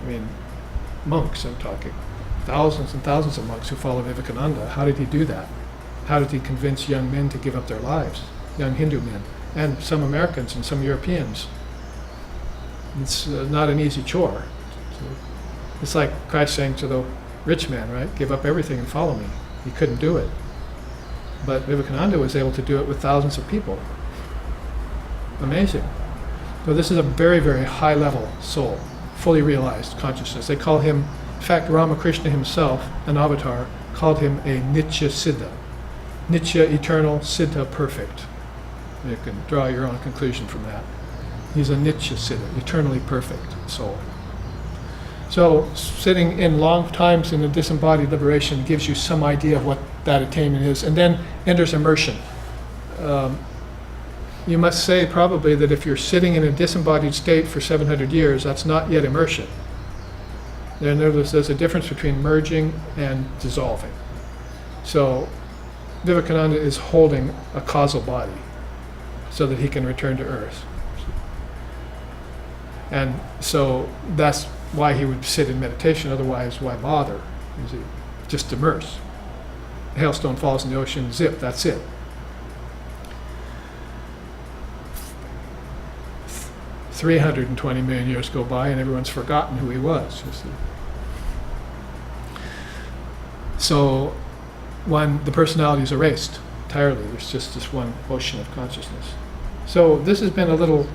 I mean, monks, I'm talking. Thousands and thousands of monks who follow Vivekananda. How did he do that? How did he convince young men to give up their lives? Young Hindu men, and some Americans and some Europeans. It's not an easy chore. It's like Christ saying to the rich man, right? Give up everything and follow me. He couldn't do it. But Vivekananda was able to do it with thousands of people. Amazing. So this is a very, very high level soul, fully realized consciousness. They call him, in fact, Ramakrishna himself, an avatar, called him a Nitya Siddha. Nitya, eternal, Siddha, perfect. You can draw your own conclusion from that. He's a Nitya Siddha, eternally perfect soul. So sitting in long times in a disembodied liberation gives you some idea of what that attainment is. And then enters immersion. You must say probably that if you're sitting in a disembodied state for 700 years, that's not yet immersion. There's a difference between merging and dissolving. So Vivekananda is holding a causal body so that he can return to earth. And so that's why he would sit in meditation. Otherwise, why bother? Just immerse. A hailstone falls in the ocean, zip, that's it. 320 million years go by and everyone's forgotten who he was. You see. So the personality is erased entirely. There's just this one ocean of consciousness. So this has been a little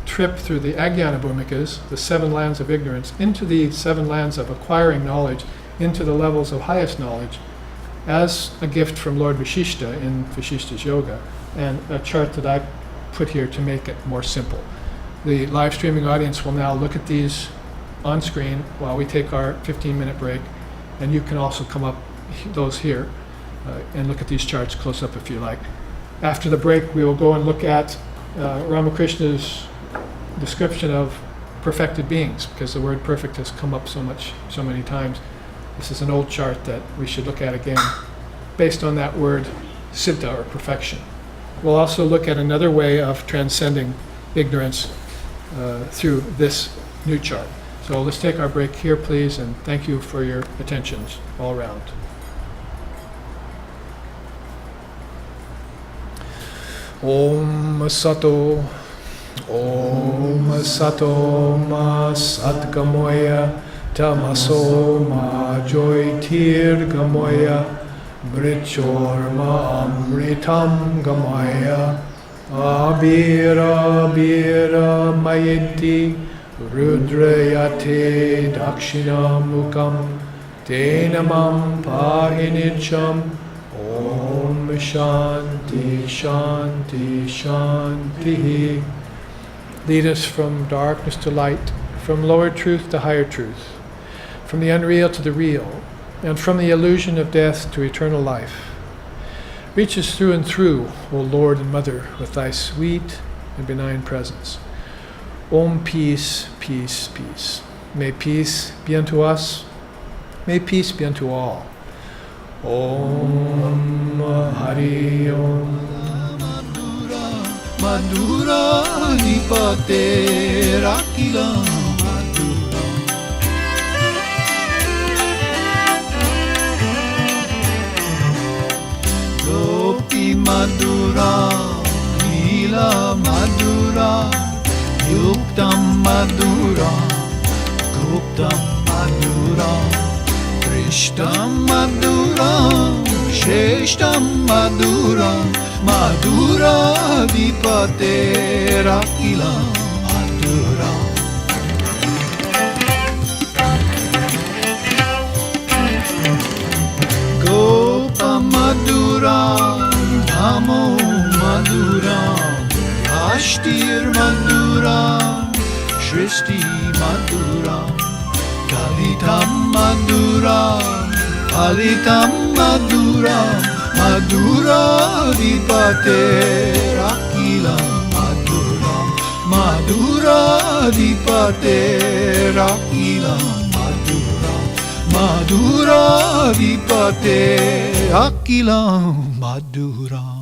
trip through the Ajnana Bhumikas, the 7 lands of ignorance, into the 7 lands of acquiring knowledge, into the levels of highest knowledge, as a gift from Lord Vashishta in Vashishta's Yoga, and a chart that I put here to make it more simple. The live streaming audience will now look at these on screen while we take our 15-minute break, and you can also come up those here and look at these charts close up if you like. After the break, we will go and look at Ramakrishna's description of perfected beings, because the word perfect has come up so many times. This is an old chart that we should look at again, based on that word siddha, or perfection. We'll also look at another way of transcending ignorance through this new chart. So let's take our break here, please, and thank you for your attentions all around. Om Sato Ma Satgamoya Tamaso Ma Joytir Gamoya Brichorma Amritam Gamaya Abira Bira Mayeti Rudrayate Dakshinamukam Tenamam Pahinicham Om Shanti Shanti Shanti. Lead us from darkness to light, from lower truth to higher truth, from the unreal to the real, and from the illusion of death to eternal life. Reach us through and through, O Lord and Mother, with thy sweet and benign presence. Om, peace, peace, peace. May peace be unto us. May peace be unto all. Om Hari Om. Madhura Nipate Rakila Madhura Gopi Madhura Nila Madhura Yuktam Madhura Guptam Madhura Krishtam Madhura Sheshtam Madhura Madhura Dipate Rakila Madhura Gopa Madhura Dhamo Madhura Ashtir Madhura Shristi Madhura Kalitam Madhura Kalitam Madhura Madhura Dipate Rakila Madhura Madhura Dipate Rakila Madhura Madhura Dipate Rakila Madhura.